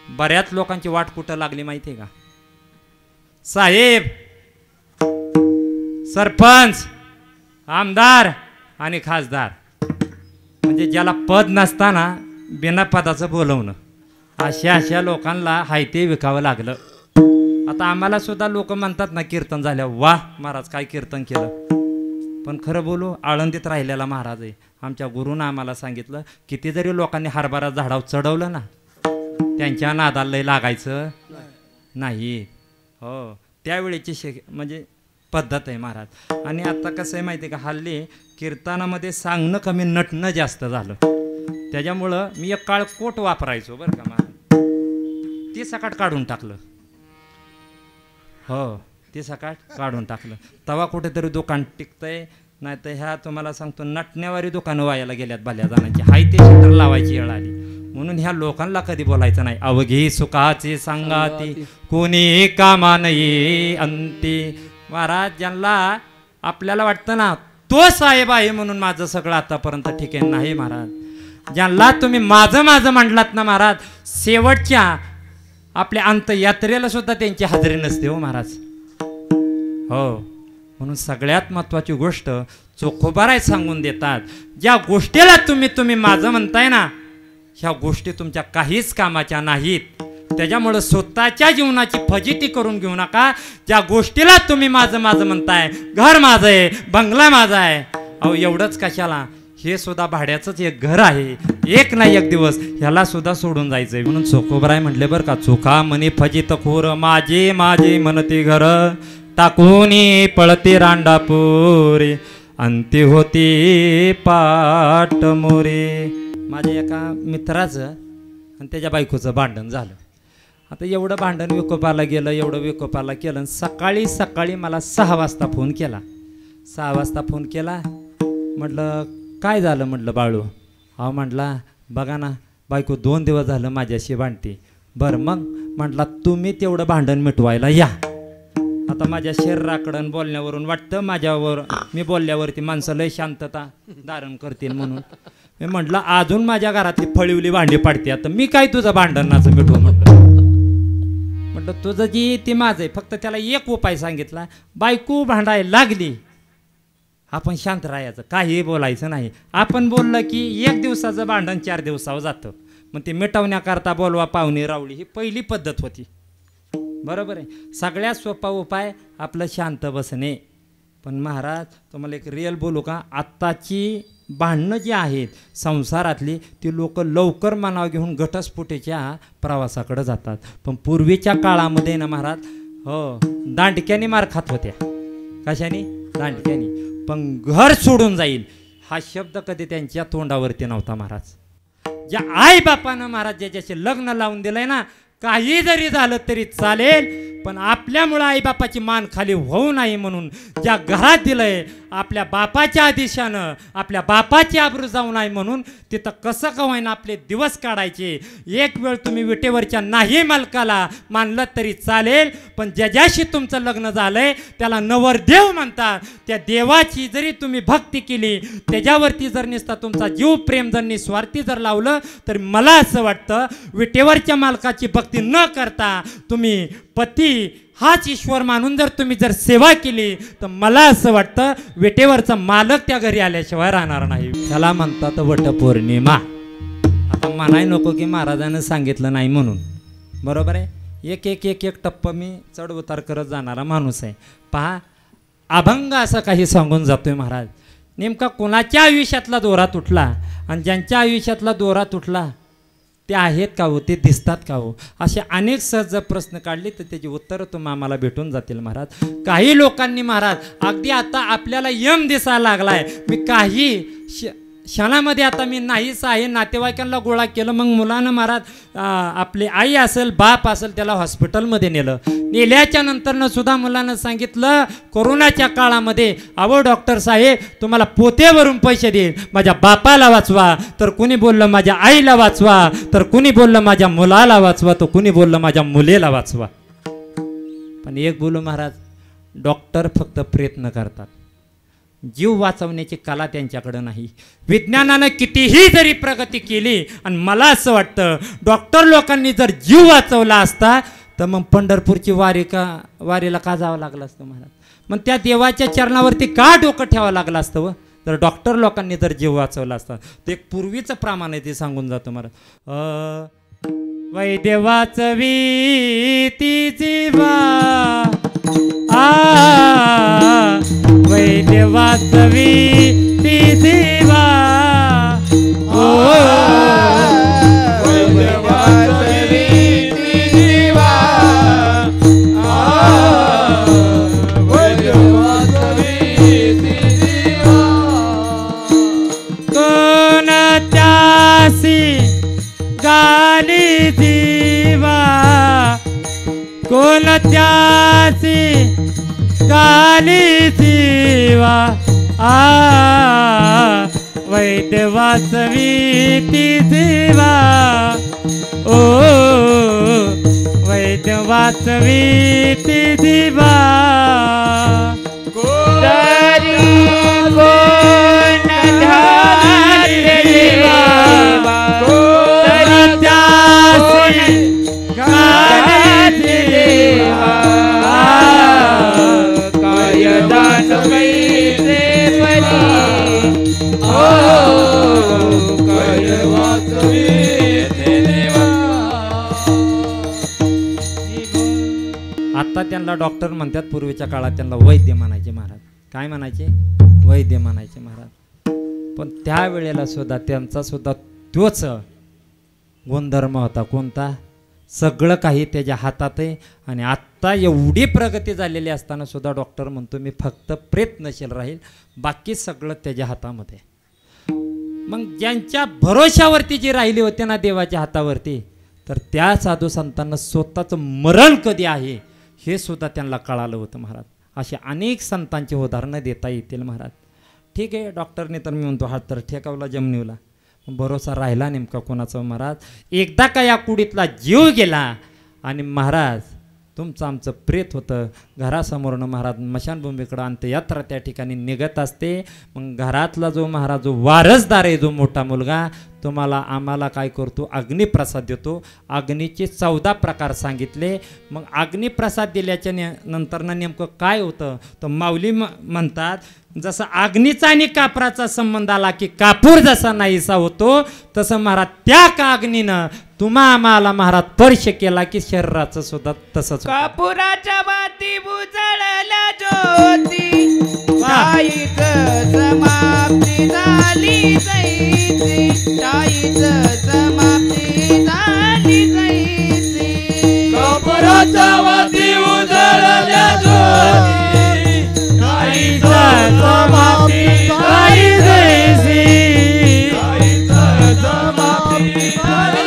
बऱ्याच लोकांची वाट कुठं लागली माहिती आहे का साहेब, सरपंच, आमदार आणि खासदार, म्हणजे ज्याला पद नसताना बिना पदाचं बोलवणं, अशा लोकांना हायते विकावं लागलं. आता आम्हाला सुद्धा लोक म्हणतात ना कीर्तन झाल्या, वा महाराज काय कीर्तन केलं. पण खरं बोलू, आळंदीत राहिलेला महाराज आहे. आमच्या गुरुनं आम्हाला सांगितलं, किती जरी लोकांनी हरभरा झाडावर चढवलं ना, त्यांच्या नादाला लय लागायचं नाही. हो, त्यावेळेची म्हणजे पद्धत आहे महाराज. आणि आता कसं आहे माहिती आहे का, हल्ली कीर्तनामध्ये सांगणं कमी नटणं जास्त झालं. त्याच्यामुळं मी एक काळ कोट वापरायचो बरं का महाराज, ते सकाट काढून टाकलं. हो, ते सकाट काढून टाकलं. तवा कुठेतरी दुकान टिकतंय, नाही तर ह्या तुम्हाला सांगतो नटण्यावारी दुकानं व्हायला गेल्यात भल्या जणांची. हाय ते शटर लावायची वेळ आली. म्हणून ह्या लोकांना कधी बोलायचं नाही. अवघी सुखाची सांगाती कोणी कामा नाही अंती. महाराज, ज्यांना आपल्याला वाटतं ना तो साहेब आहे म्हणून माझं सगळं आतापर्यंत ठीक आहे, नाही महाराज. ज्यांना तुम्ही माझं माझं म्हटलात ना महाराज, शेवटच्या आपल्या अंतयात्रेला सुद्धा त्यांची हजेरी नसते हो महाराज. हो, म्हणून सगळ्यात महत्त्वाची गोष्ट चोखोबाराय सांगून देतात, ज्या गोष्टीला तुम्ही माझं म्हणताय ना, ह्या गोष्टी तुमच्या काहीच कामाच्या नाहीत. त्याच्यामुळं स्वतःच्या जीवनाची फजिती करून घेऊ नका. ज्या गोष्टीला तुम्ही माझं म्हणताय, घर माझं आहे, बंगला माझा आहे, अहो एवढंच कशाला, हे सुद्धा भाड्याचंच एक घर आहे. एक नाही एक दिवस ह्याला सुद्धा सोडून जायचंय. म्हणून चोखोबराय म्हटले बरं का, चोखा मनी फजित खोर माझे म्हणते घर, टाकूनी पळते रांडापुरे, अंती होती पाट मोरे. माझ्या एका मित्राचं आणि त्याच्या बायकोचं भांडण झालं. आता एवढं भांडण विकोपाला गेलं, एवढं विकोपाला केलं. सकाळी मला 6 वाजता फोन केला. 6 वाजता फोन केला. म्हटलं काय झालं, म्हटलं बाळू. अहो म्हटला, बघा ना बायको 2 दिवस झालं माझ्याशी भांडते. बरं मग म्हटला, तुम्ही तेवढं भांडण मिटवायला या. आता माझ्या शरीराकडं बोलण्यावरून वाटतं माझ्यावर, मी बोलल्यावरती माणसं लय शांतता धारण करतील म्हणून मी म्हटलं, अजून माझ्या घरातली फळिवली भांडी पाडते, आता मी काय तुझं भांडणाचं मिटवू. म्हटलं तुझं जी ती माझं आहे, फक्त त्याला एक उपाय सांगितला, बायको भांडायला लागली आपण शांत राहायचं, काही बोलायचं नाही. आपण बोललं की 1 दिवसाचं भांडण 4 दिवसावर जातं. मग ते मिटवण्याकरता बोलवा पाहुणे रावळी, ही पहिली पद्धत होती. बरोबर आहे. सगळ्यात सोपा उपाय आपलं शांत बसणे. पण महाराज तुम्हाला एक रिअल बोलू का, आत्ताची भांडणं जी आहेत संसारातली, ती लोक लवकर मनाव घेऊन घटस्फोटीच्या प्रवासाकडे जातात. पण पूर्वीच्या काळामध्ये ना महाराज, हो, दांडक्याने मार खात होत्या. कशाने? दांडक्याने. पण घर सोडून जाईल हा शब्द कधी त्यांच्या तोंडावरती नव्हता महाराज. ज्या आई बापानं महाराज ज्याच्याशी लग्न लावून दिलंय ना, काही जरी झालं तरी चालेल, पण आपल्यामुळं आईबापाची मान खाली होऊ नये म्हणून ज्या घरात दिलंय, आपल्या बापाच्या आदेशानं आपल्या बापाची आबरू जाऊ नये म्हणून तिथं कसं का होईना आपले दिवस काढायचे. एक वेळ तुम्ही विटेवरच्या नाही मालकाला मानलं तरी चालेल, पण ज्याच्याशी तुमचं लग्न झालंय त्याला नवरदेव म्हणतात. त्या देवाची जरी तुम्ही भक्ती केली, त्याच्यावरती जर निसता तुमचा जीव प्रेम जर निस्वार्थी जर लावलं, तर मला असं वाटतं विटेवरच्या मालकाची भक्ती न करता तुम्ही पती हाच ईश्वर मानून जर तुम्ही जर सेवा केली, तर मला असं वाटतं विटेवरचा मालक त्या घरी आल्याशिवाय राहणार नाही. त्याला म्हणतात वटपौर्णिमा. आता म्हणाय नको की महाराजांनी सांगितलं नाही म्हणून. बरोबर आहे. एक टप्प मी चढ उतार करत जाणारा माणूस आहे. पहा, अभंग असं काही सांगून जातोय महाराज. नेमका कोणाच्या आयुष्यातला दोरा तुटला आणि ज्यांच्या आयुष्यातला दोरा तुटला ते आहेत का हो, ते दिसतात का हो, असे अनेक सहज प्रश्न काढले तर त्याची उत्तरं तुम्हाला आम्हाला भेटून जातील महाराज. काही लोकांनी महाराज अगदी आता आपल्याला यम दिसायला लागलाय. मी काही क्षणामध्ये आता मी नाहीच आहे नातेवाईकांना गोळा केलं. मग मुलानं महाराज आपली आई असेल बाप असेल त्याला हॉस्पिटलमध्ये नेलं. नेल्याच्या नंतरनं सुद्धा मुलानं सांगितलं कोरोनाच्या काळामध्ये, अहो डॉक्टर साहेब तुम्हाला पोत्यावरून पैसे देईल, माझ्या बापाला वाचवा. तर कुणी बोललं माझ्या आईला वाचवा, तर कुणी बोललं माझ्या मुलाला वाचवा, तर कुणी बोललं माझ्या मुलीला वाचवा. पण एक बोलू महाराज, डॉक्टर फक्त प्रयत्न करतात. जीव वाचवण्याची कला त्यांच्याकडं नाही. विज्ञानानं कितीही जरी प्रगती केली आणि मला असं वाटतं डॉक्टर लोकांनी जर जीव वाचवला असता तर मग पंढरपूरची वारीला का जावं लागलं असतं महाराज. मग त्या देवाच्या चरणावरती का डोकं ठेवावं लागलं असतं व जर डॉक्टर लोकांनी जर जीव वाचवला असता. ते एक पूर्वीचं प्रमाण आहे ते सांगून जातो महाराज. वैद्य वाचवी ती जीवा वैद्य वाचवी ती जीवा ओ वैद्य वाचवी ती जीवा वैद्य वाचवी ती जीवा कोण त्यासी गाली जीवा कोण त्यासी गाली जीवा वैद्य वाचवी ती जीवा ओ वैद्य वाचवी ती जीवा कोण जीवा आता त्यांना डॉक्टर म्हणतात, पूर्वीच्या काळात त्यांना वैद्य म्हणायचे महाराज. काय म्हणायचे? वैद्य म्हणायचे महाराज. पण त्यावेळेला सुद्धा त्यांचा सुद्धा तोच गुणधर्म होता. कोणता? सगळं काही त्याच्या हातात आहे. आणि आत्ता एवढी प्रगती झालेली असताना सुद्धा डॉक्टर म्हणतो मी फक्त प्रयत्नशील राहील, बाकी सगळं त्याच्या हातामध्ये. मग ज्यांच्या भरोशावरती जी राहिली होती ना देवाच्या हातावरती, तर त्या साधू संतांना स्वतःचं मरण कधी आहे हे सुद्धा त्यांना कळालं होतं महाराज. असे अनेक संतांची उदाहरणं देता येतील महाराज. ठीक आहे, डॉक्टरने तर मी म्हणतो हात तर ठेकावला जमिनीला, भरोसा राहिला नेमका कोणाचा महाराज. एकदा का या कुडीतला जीव गेला आणि महाराज तुमचं आमचं प्रेत होतं घरासमोरनं महाराज मशानभूमीकडं अंत्ययात्रा त्या ठिकाणी निघत असते. मग घरातला जो महाराज जो वारसदार आहे जो मोठा मुलगा तुम्हाला आम्हाला काय करतो? अग्निप्रसाद देतो. अग्नीचे 14 प्रकार सांगितले. मग अग्निप्रसाद दिल्याच्या नंतरनं नेमकं काय होतं तर माऊली म्हणतात जसं अग्नीचा आणि कापराचा संबंध आला की कापूर जसा नाहीसा होतो, तसं महाराज त्या का अग्नीनं तुम्हा आम्हाला महाराज स्पर्श केला की शरीराचं सुद्धा तसंच. कापुराच्या वाती बुजळल्या ज्योती ताईच समाप्ती झाली जायची, ताईच समाप्ती झाली जायची. कापुराच्या वाती बुजळल्या ज्योती ताईच समाप्ती झाली जायची, ताईच समाप्ती झाली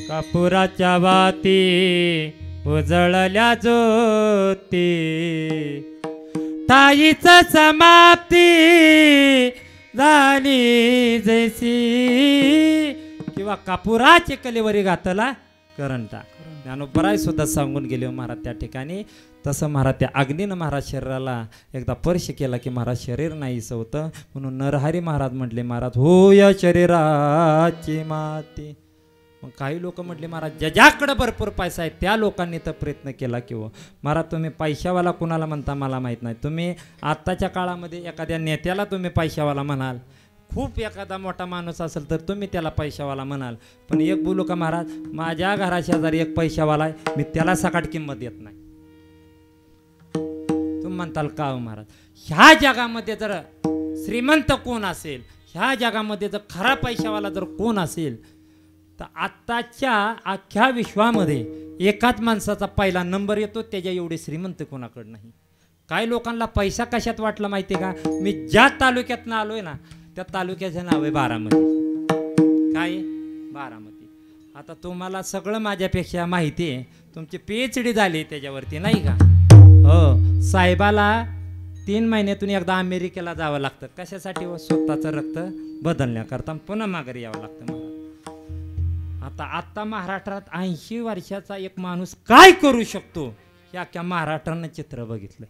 कापुराच्या वाती उजळल्या ज्योती ताईच समाप्ती झाली जैसी. किंवा कापुराचे कलेवरी घातला करंटा. ज्ञानोबराय सुद्धा सांगून गेले महाराज त्या ठिकाणी. तसं महाराज त्या अग्नीनं महाराज शरीराला एकदा स्पर्श केला की महाराज शरीर नाहीसं होतं. म्हणून नरहरी महाराज म्हटले महाराज हो या शरीराची माती. मग काही लोक म्हटले महाराज ज्याच्याकडे भरपूर पैसा आहे त्या लोकांनी तर प्रयत्न केला किंवा महाराज तुम्ही पैशावाला कुणाला म्हणता मला माहीत नाही. तुम्ही आत्ताच्या काळामध्ये एखाद्या नेत्याला तुम्ही पैशावाला म्हणाल, खूप एखादा मोठा माणूस असेल तर तुम्ही त्याला पैशावाला म्हणाल, पण एक बोलू का महाराज, माझ्या घराशेजारी एक पैशावाला आहे, मी त्याला सकाट किंमत देत नाही. तुम्ही म्हणताल का हो महाराज, ह्या जगामध्ये जर श्रीमंत कोण असेल, ह्या जगामध्ये जर खरा पैशावाला जर कोण असेल, तर आत्ताच्या अख्ख्या विश्वामध्ये एकाच माणसाचा पहिला नंबर येतो, त्याच्या एवढे श्रीमंत कोणाकडे नाही. काही लोकांना पैसा कशात वाटला माहिती आहे का, मी ज्या तालुक्यातनं आलोय ना त्या तालुक्याचं नाव आहे बारामती. काय बारामती. आता तुम्हाला सगळं माझ्यापेक्षा माहिती आहे, तुमची PhD झाली त्याच्यावरती नाही का. हो, साहेबाला 3 महिन्यातून एकदा अमेरिकेला जावं लागतं. कशासाठी? स्वतःचं रक्त बदलण्याकरता पुन्हा माघारी यावं लागतं महाराज. आता महाराष्ट्रात 80 वर्षाचा एक माणूस काय करू शकतो हे अख्ख्या महाराष्ट्रानं चित्र बघितलं.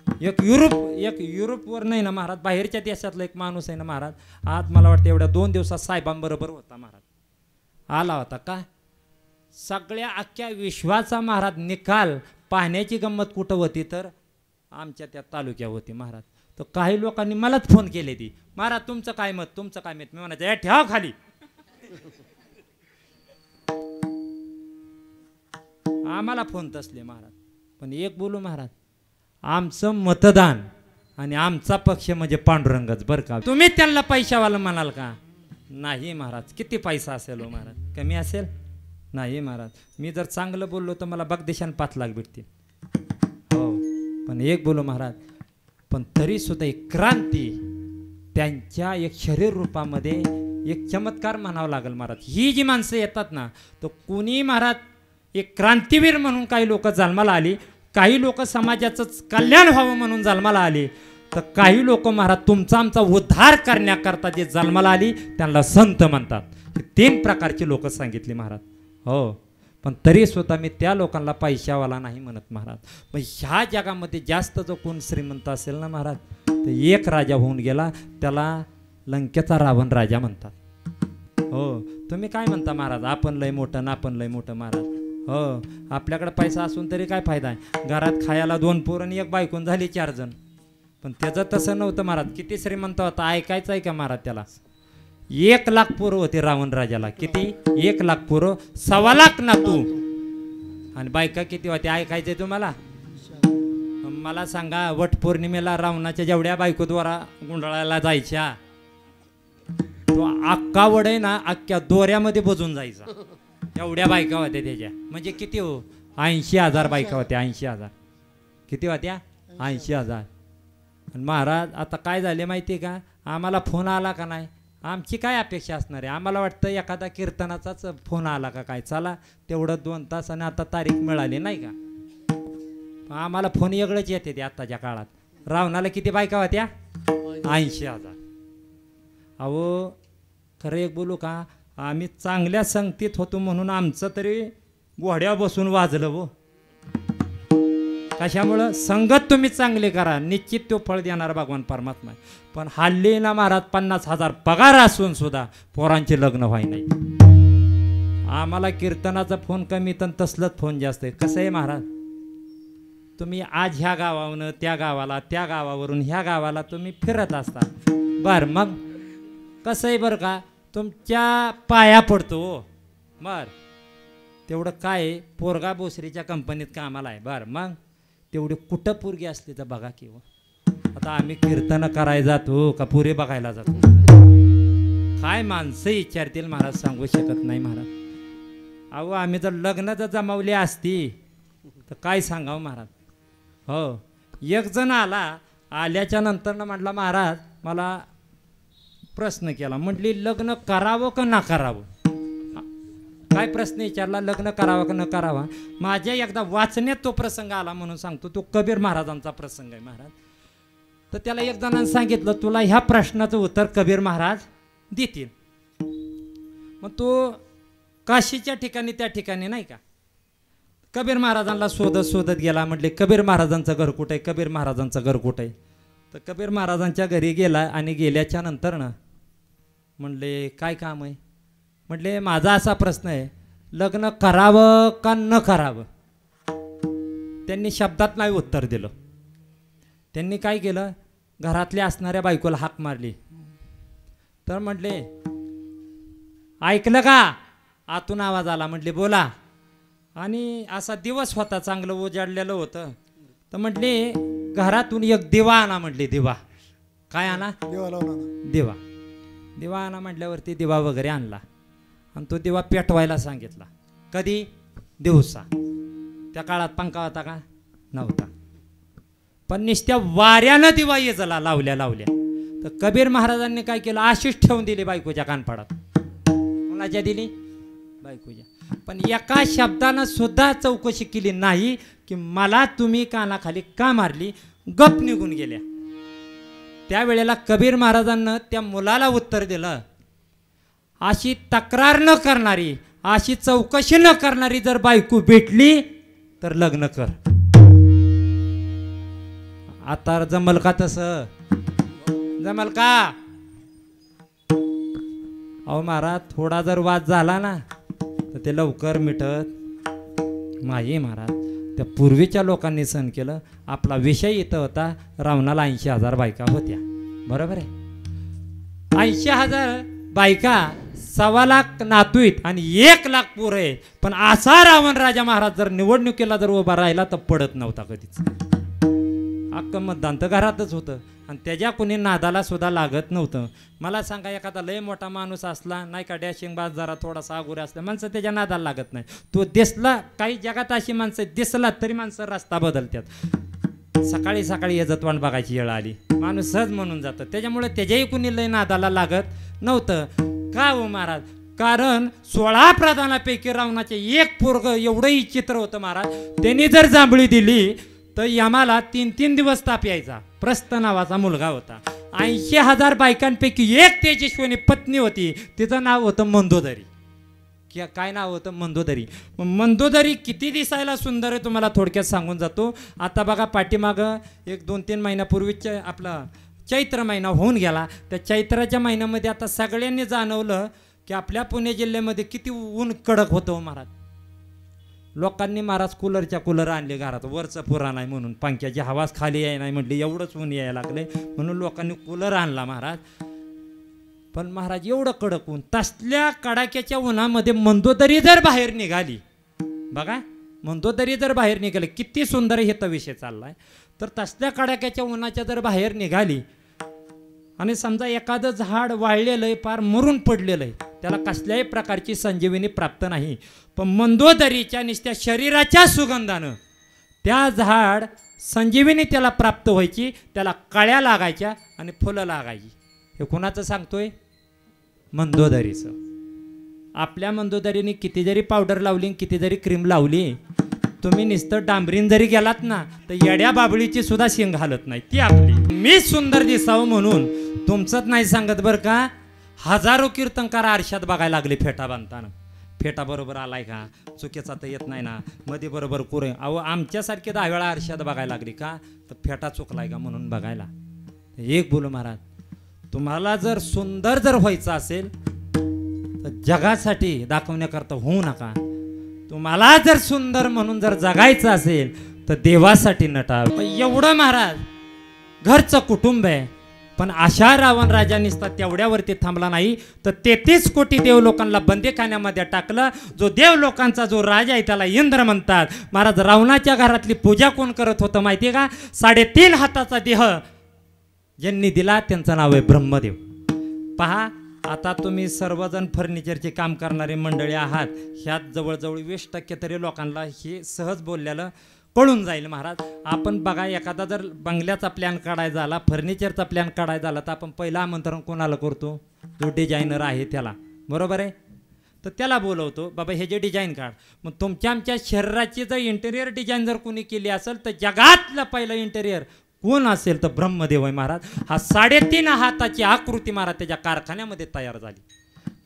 एक युरोपवर नाही ना महाराज, बाहेरच्या देशातला एक माणूस आहे ना महाराज, आज मला वाटतं एवढ्या 2 दिवसात साहेबांबरोबर होता महाराज, आला होता का. सगळ्या अख्ख्या विश्वाचा महाराज निकाल पाहण्याची गंमत कुठं होती तर आमच्या त्या तालुक्या होती महाराज. तर काही लोकांनी मलाच फोन केले, ती महाराज तुमचं काय मत, तुमचं काय मत. मी म्हणायचं या ठेवा खाली. आम्हाला फोन तसले महाराज. पण एक बोलू महाराज, आमचं मतदान आणि आमचा पक्ष म्हणजे पांडुरंगच बरं का. तुम्ही त्यांना पैशावाला म्हणाल का? नाही महाराज. किती पैसा असेल हो महाराज, कमी असेल? नाही महाराज. मी जर चांगलं बोललो तर मला बगदेशान 5 लाख भेटतील. हो, पण एक बोलू महाराज, पण तरी सुद्धा एक क्रांती त्यांच्या एक शरीर रूपामध्ये एक चमत्कार म्हणावं लागेल महाराज. ही जी माणसं येतात ना, तर कोणी महाराज एक क्रांतीवीर म्हणून काही लोक जन्माला आली, काही लोक समाजाचं कल्याण व्हावं म्हणून जन्माला आली, तर काही लोक महाराज तुमचा आमचा उद्धार करण्याकरता जे जन्माला आली त्यांना संत म्हणतात. हे 3 प्रकारची लोक सांगितली महाराज. हो, पण तरी स्वतः मी त्या लोकांना पैशावाला नाही म्हणत महाराज. पण ह्या जगामध्ये जास्त जो कोण श्रीमंत असेल ना महाराज, तर एक राजा होऊन गेला, त्याला लंकेचा रावण राजा म्हणतात. हो, तुम्ही काय म्हणता महाराज, आपण लय मोठं ना आपण लय मोठं महाराज. हो, आपल्याकडे पैसा असून तरी काय फायदा आहे. घरात खायला 2 पोरं आणि 1 बायकोन झाली 4 जण. पण त्याचं तसं नव्हतं महाराज. किती श्रीमंत होता ऐकायचं आहे का महाराज त्याला. 1 लाख पोरं होते रावण राजाला. किती? 1 लाख पोरं, 1.25 लाख नातू, आणि बायका किती होते ऐकायचंय तुम्हाला. मला सांगा, वट पौर्णिमेला रावणाच्या जेवढ्या बायकोद्वारा गुंडाळायला जायच्या, तो अख्खा वड आहे ना अख्ख्या दोऱ्यामध्ये बजून जायचा. एवढ्या बायका होत्या त्याच्या. म्हणजे किती हो, 80,000 बायका होत्या. 80,000. किती होत्या? 80,000. आणि महाराज आता काय झाले माहिती आहे का, आम्हाला फोन आला का नाही, आमची काय अपेक्षा असणार आहे. आम्हाला वाटतं एखादा कीर्तनाचाच फोन आला का काय, चला तेवढं 2 तास आणि आता तारीख मिळाली नाही का. आम्हाला फोन वेगळंच येते ते आत्ताच्या काळात. रावणाला किती बायका होत्या? 80,000. अहो खरं एक बोलू का, आम्ही चांगल्या संगतीत होतो म्हणून आमचं तरी घोड्यावर बसून वाजलं हो. कशामुळं? संगत तुम्ही चांगली करा, निश्चित तो फळ देणारा भगवान परमात्मा आहे. पण हल्ली ना महाराज 50,000 पगार असून सुद्धा पोरांचे लग्न व्हाय नाही. आम्हाला कीर्तनाचा फोन कमी तर तसलंच फोन जास्त आहे. कसं आहे महाराज, तुम्ही आज ह्या गावावरून त्या गावाला, त्या गावावरून ह्या गावाला तुम्ही फिरत असता. बरं मग कसं आहे बरं का, तुमच्या पाया पडतो बर. तेवढं काय पोरगा बोसरीच्या कंपनीत कामाला आहे. बरं मग तेवढी कुठं पोरगी असली तर बघा किंवा. आता आम्ही कीर्तन करायला जातो का पुरे बघायला जातो, काय माणसं विचारतील महाराज सांगू शकत नाही महाराज. अहो आम्ही जर लग्न जर जमावली असती तर काय सांगावं महाराज. हो, एक जण आल्याच्या नंतर ना म्हटला, महाराज मला प्रश्न केला, म्हटली लग्न करावं का ना करावं. काय प्रश्न विचारला, लग्न करावं का न करावा. माझ्या एकदा वाचण्यात तो प्रसंग आला म्हणून सांगतो. तो कबीर महाराजांचा प्रसंग आहे महाराज. तर त्याला एक जणांनी सांगितलं, तुला ह्या प्रश्नाचं उत्तर कबीर महाराज देतील. मग तो काशीच्या ठिकाणी त्या ठिकाणी नाही का कबीर महाराजांना शोधत शोधत गेला. म्हटले कबीर महाराजांचं घर कुठं आहे, कबीर महाराजांचं घर कुठं आहे. तर कबीर महाराजांच्या घरी गेला आणि गेल्याच्या नंतर ना म्हणले काय काम आहे. म्हटले माझा असा प्रश्न आहे, लग्न करावं का न करावं. त्यांनी शब्दात नाही उत्तर दिलं. त्यांनी काय केलं, घरातल्या असणाऱ्या बायकोला हाक मारली. तर म्हटले ऐकलं का? आतून आवाज आला. म्हटले बोला. आणि असा दिवस होता, चांगलं उजाडलेलं होतं. तर म्हटले घरातून एक दिवा आणा. म्हटले दिवा. काय आणा? दिवा. दिवा आणा म्हटल्यावरती दिवा वगैरे आणला आणि तो दिवा पेटवायला सांगितला. कधी? दिवसा. त्या काळात पंखा होता का? नव्हता. पण नुसत्या वाऱ्यानं दिवा येजला लावल्या लावल्या. तर कबीर महाराजांनी काय केलं? आशीष ठेवून दिली बायकोच्या कानफाडात. कोणाच्या दिली? बायकोच्या. पण एका शब्दानं सुद्धा चौकशी केली नाही की मला तुम्ही कानाखाली का मारली. गप निघून गेल्या. त्यावेळेला कबीर महाराजांना त्या मुलाला उत्तर दिलं, अशी तक्रार न करणारी, अशी चौकशी न करणारी जर बायको भेटली तर लग्न कर. आता जमल का? तसं जमल का? अहो महाराज, थोडा जर वाद झाला ना तर ते लवकर मिटत नाही महाराज. त्या पूर्वीच्या लोकांनी सण केलं. आपला विषय इथं होता, रावणाला 80,000 बायका होत्या. बरोबर आहे? 80,000 बायका, 1.25 लाख नातूत आणि 1 लाख पोरं आहेत. पण असा रावण राजा महाराज जर निवडणुकीला जर उभा राहिला तर पडत नव्हता कधीच. अख्खं मतदान तर घरातच होतं आणि त्याच्या कोणी नादाला सुद्धा लागत नव्हतं. मला सांगा, एखादा लय मोठा माणूस असला नाही का, डॅशिंग बाज जरा थोडासा अगोरे असला, माणसं त्याच्या नादाला लागत नाही. तो दिसला, काही जगात अशी माणसं दिसला तरी माणसं रस्ता बदलतात. सकाळी सकाळी इज्जतवान बघायची वेळ आली, माणूस सहज म्हणून जातं. त्याच्यामुळे त्याच्याही कुणी लय नादाला लागत नव्हतं. का हो महाराज? कारण 16 प्रधानापैकी रावणाचे एक पोरग एवढंही चित्र होतं महाराज. त्यांनी जर जांभळी दिली तर यमाला 3-3 दिवस ताप यायचा. प्रस्थ नावाचा मुलगा होता. 80,000 बायकांपैकी एक तेजस्विनी पत्नी होती. तिचं नाव होतं मंदोदरी. काय नाव होतं? मंदोदरी. मंदोदरी किती दिसायला सुंदर आहे तुम्हाला थोडक्यात सांगून जातो. आता बघा, पाठीमागं 1-2-3 महिन्यापूर्वीच आपला चैत्र महिना होऊन गेला. त्या चैत्राच्या महिन्यामध्ये आता सगळ्यांनी जाणवलं की आपल्या पुणे जिल्ह्यामध्ये किती ऊन कडक होतं महाराज. लोकांनी महाराज कूलर आणले घरात. वरचं पुराण आहे म्हणून, पंख्याची हवाच खाली याय नाही म्हटली, एवढंच ऊन यायला लागले म्हणून लोकांनी कूलर आणला महाराज. पण महाराज एवढं कडक ऊन, तसल्या कडाक्याच्या उन्हामध्ये मंदोदरी जर बाहेर निघाली, बघा मंदोदरी जर बाहेर निघाली, किती सुंदर हे तर विषय चाललाय. तर तसल्या कडाक्याच्या उन्हाच्या जर बाहेर निघाली आणि समजा एखादं झाड वाळलेलं आहे, फार मरून पडलेलं आहे, त्याला कसल्याही प्रकारची संजीवनी प्राप्त नाही. पण मंदोदरीच्या नुसत्या शरीराच्या सुगंधानं त्या झाड संजीवनी त्याला प्राप्त व्हायची. त्याला कळ्या लागायच्या आणि फुलं लागायची. हे कुणाचं सांगतोय? मंदोदरीचं. आपल्या मंदोदरीने किती जरी पावडर लावली, किती जरी क्रीम लावली, तुम्ही नुसतं डांबरीन जरी गेलात ना तर येड्या बाबळीची सुद्धा शेंग हालत नाही. ती आपली. मी सुंदर दिसावं म्हणून तुमचंच नाही सांगत बरं का, हजारो कीर्तनकार आरशात बघायला लागले फेटा बांधताना. फेटा बरोबर आलाय का? चुकीचा तर येत नाही ना, मध्ये बरोबर कुरे. अहो आमच्यासारखे 10 वेळा आरशात बघायला लागली का, तर फेटा चुकलाय का म्हणून बघायला. एक बोलू महाराज, तुम्हाला जर सुंदर जर व्हायचं असेल तर जगासाठी दाखवण्याकरता होऊ नका. तुम्हाला जर सुंदर म्हणून जर जगायचं असेल तर देवासाठी नटा. एवढं महाराज घरचं कुटुंब आहे. पण अशा रावण राजा निसता तेवढ्यावरती थांबला नाही, तर 33 कोटी देव लोकांना बंदीखान्यामध्ये टाकलं. जो देव लोकांचा जो राजा आहे त्याला इंद्र म्हणतात. महाराज रावणाच्या घरातली पूजा कोण करत होतं माहिती आहे का? 3.5 हाताचा देह ज्यांनी दिला त्यांचं नाव आहे ब्रह्मदेव. पहा, आता तुम्ही सर्वजण फर्निचरचे काम करणारे मंडळी आहात. ह्यात जवळजवळ 20% तरी लोकांना हे सहज बोललेलं कळून जाईल महाराज. आपण बघा, एखादा जर बंगल्याचा प्लॅन काढायचा झाला, फर्निचरचा प्लॅन काढायचा झाला, तर आपण पहिलं आमंत्रण कोणाला करतो? जो डिझायनर आहे त्याला. बरोबर आहे? तर त्याला बोलवतो, बाबा हे जे डिझाईन काढ. मग तुमच्या आमच्या शरीराची जर इंटेरियर डिझाईन जर कोणी केली असेल तर जगातलं पहिलं इंटेरियर कोण असेल तर ब्रह्मदेव आहे महाराज. हा 3.5 हाताची आकृती महाराज त्याच्या कारखान्यामध्ये तयार झाली.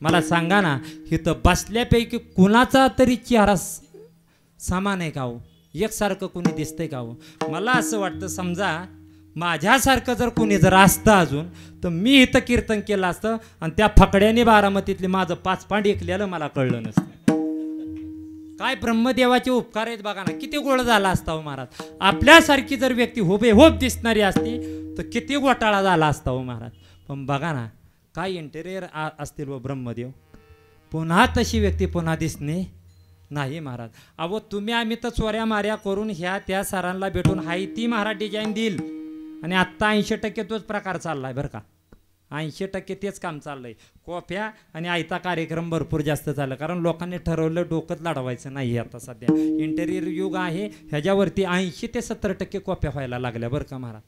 मला सांगा ना, इथं बसल्यापैकी कुणाचा तरी चेहरा समान आहे का हो? एकसारखं कुणी दिसतंय का हो? मला असं वाटतं, समजा माझ्यासारखं जर कुणी जर असतं अजून, तर मी इथं कीर्तन केलं असतं आणि त्या फकड्याने बारामतीतले माझं 5 पांड ऐकलेलं मला कळलं नसतं. काय ब्रह्मदेवाचे उपकार आहेत बघा ना, किती गोळ झाला असता हो महाराज. आपल्यासारखी जर व्यक्ती हुबेहूब दिसणारी असती तर किती घोटाळा झाला असता हो महाराज. पण बघा ना, काय इंटेरियर असतील व ब्रह्मदेव, पुन्हा तशी व्यक्ती पुन्हा दिसणे नाही महाराज. अहो तुम्ही आम्ही तर चोऱ्या माऱ्या करून ह्या त्या सरांना भेटून हाय ती महाराज डिझाईन देईल, आणि आत्ता 80% तोच प्रकार चाललाय बरं का. 80% तेच काम चाललंय. कॉफ्या आणि आयता कार्यक्रम भरपूर जास्त झालं, कारण लोकांनी ठरवलं डोकंच लढवायचं नाही. आता सध्या इंटेरियर युग आहे, ह्याच्यावरती 80 ते 70% कॉफ्या व्हायला लागल्या बरं का महाराज.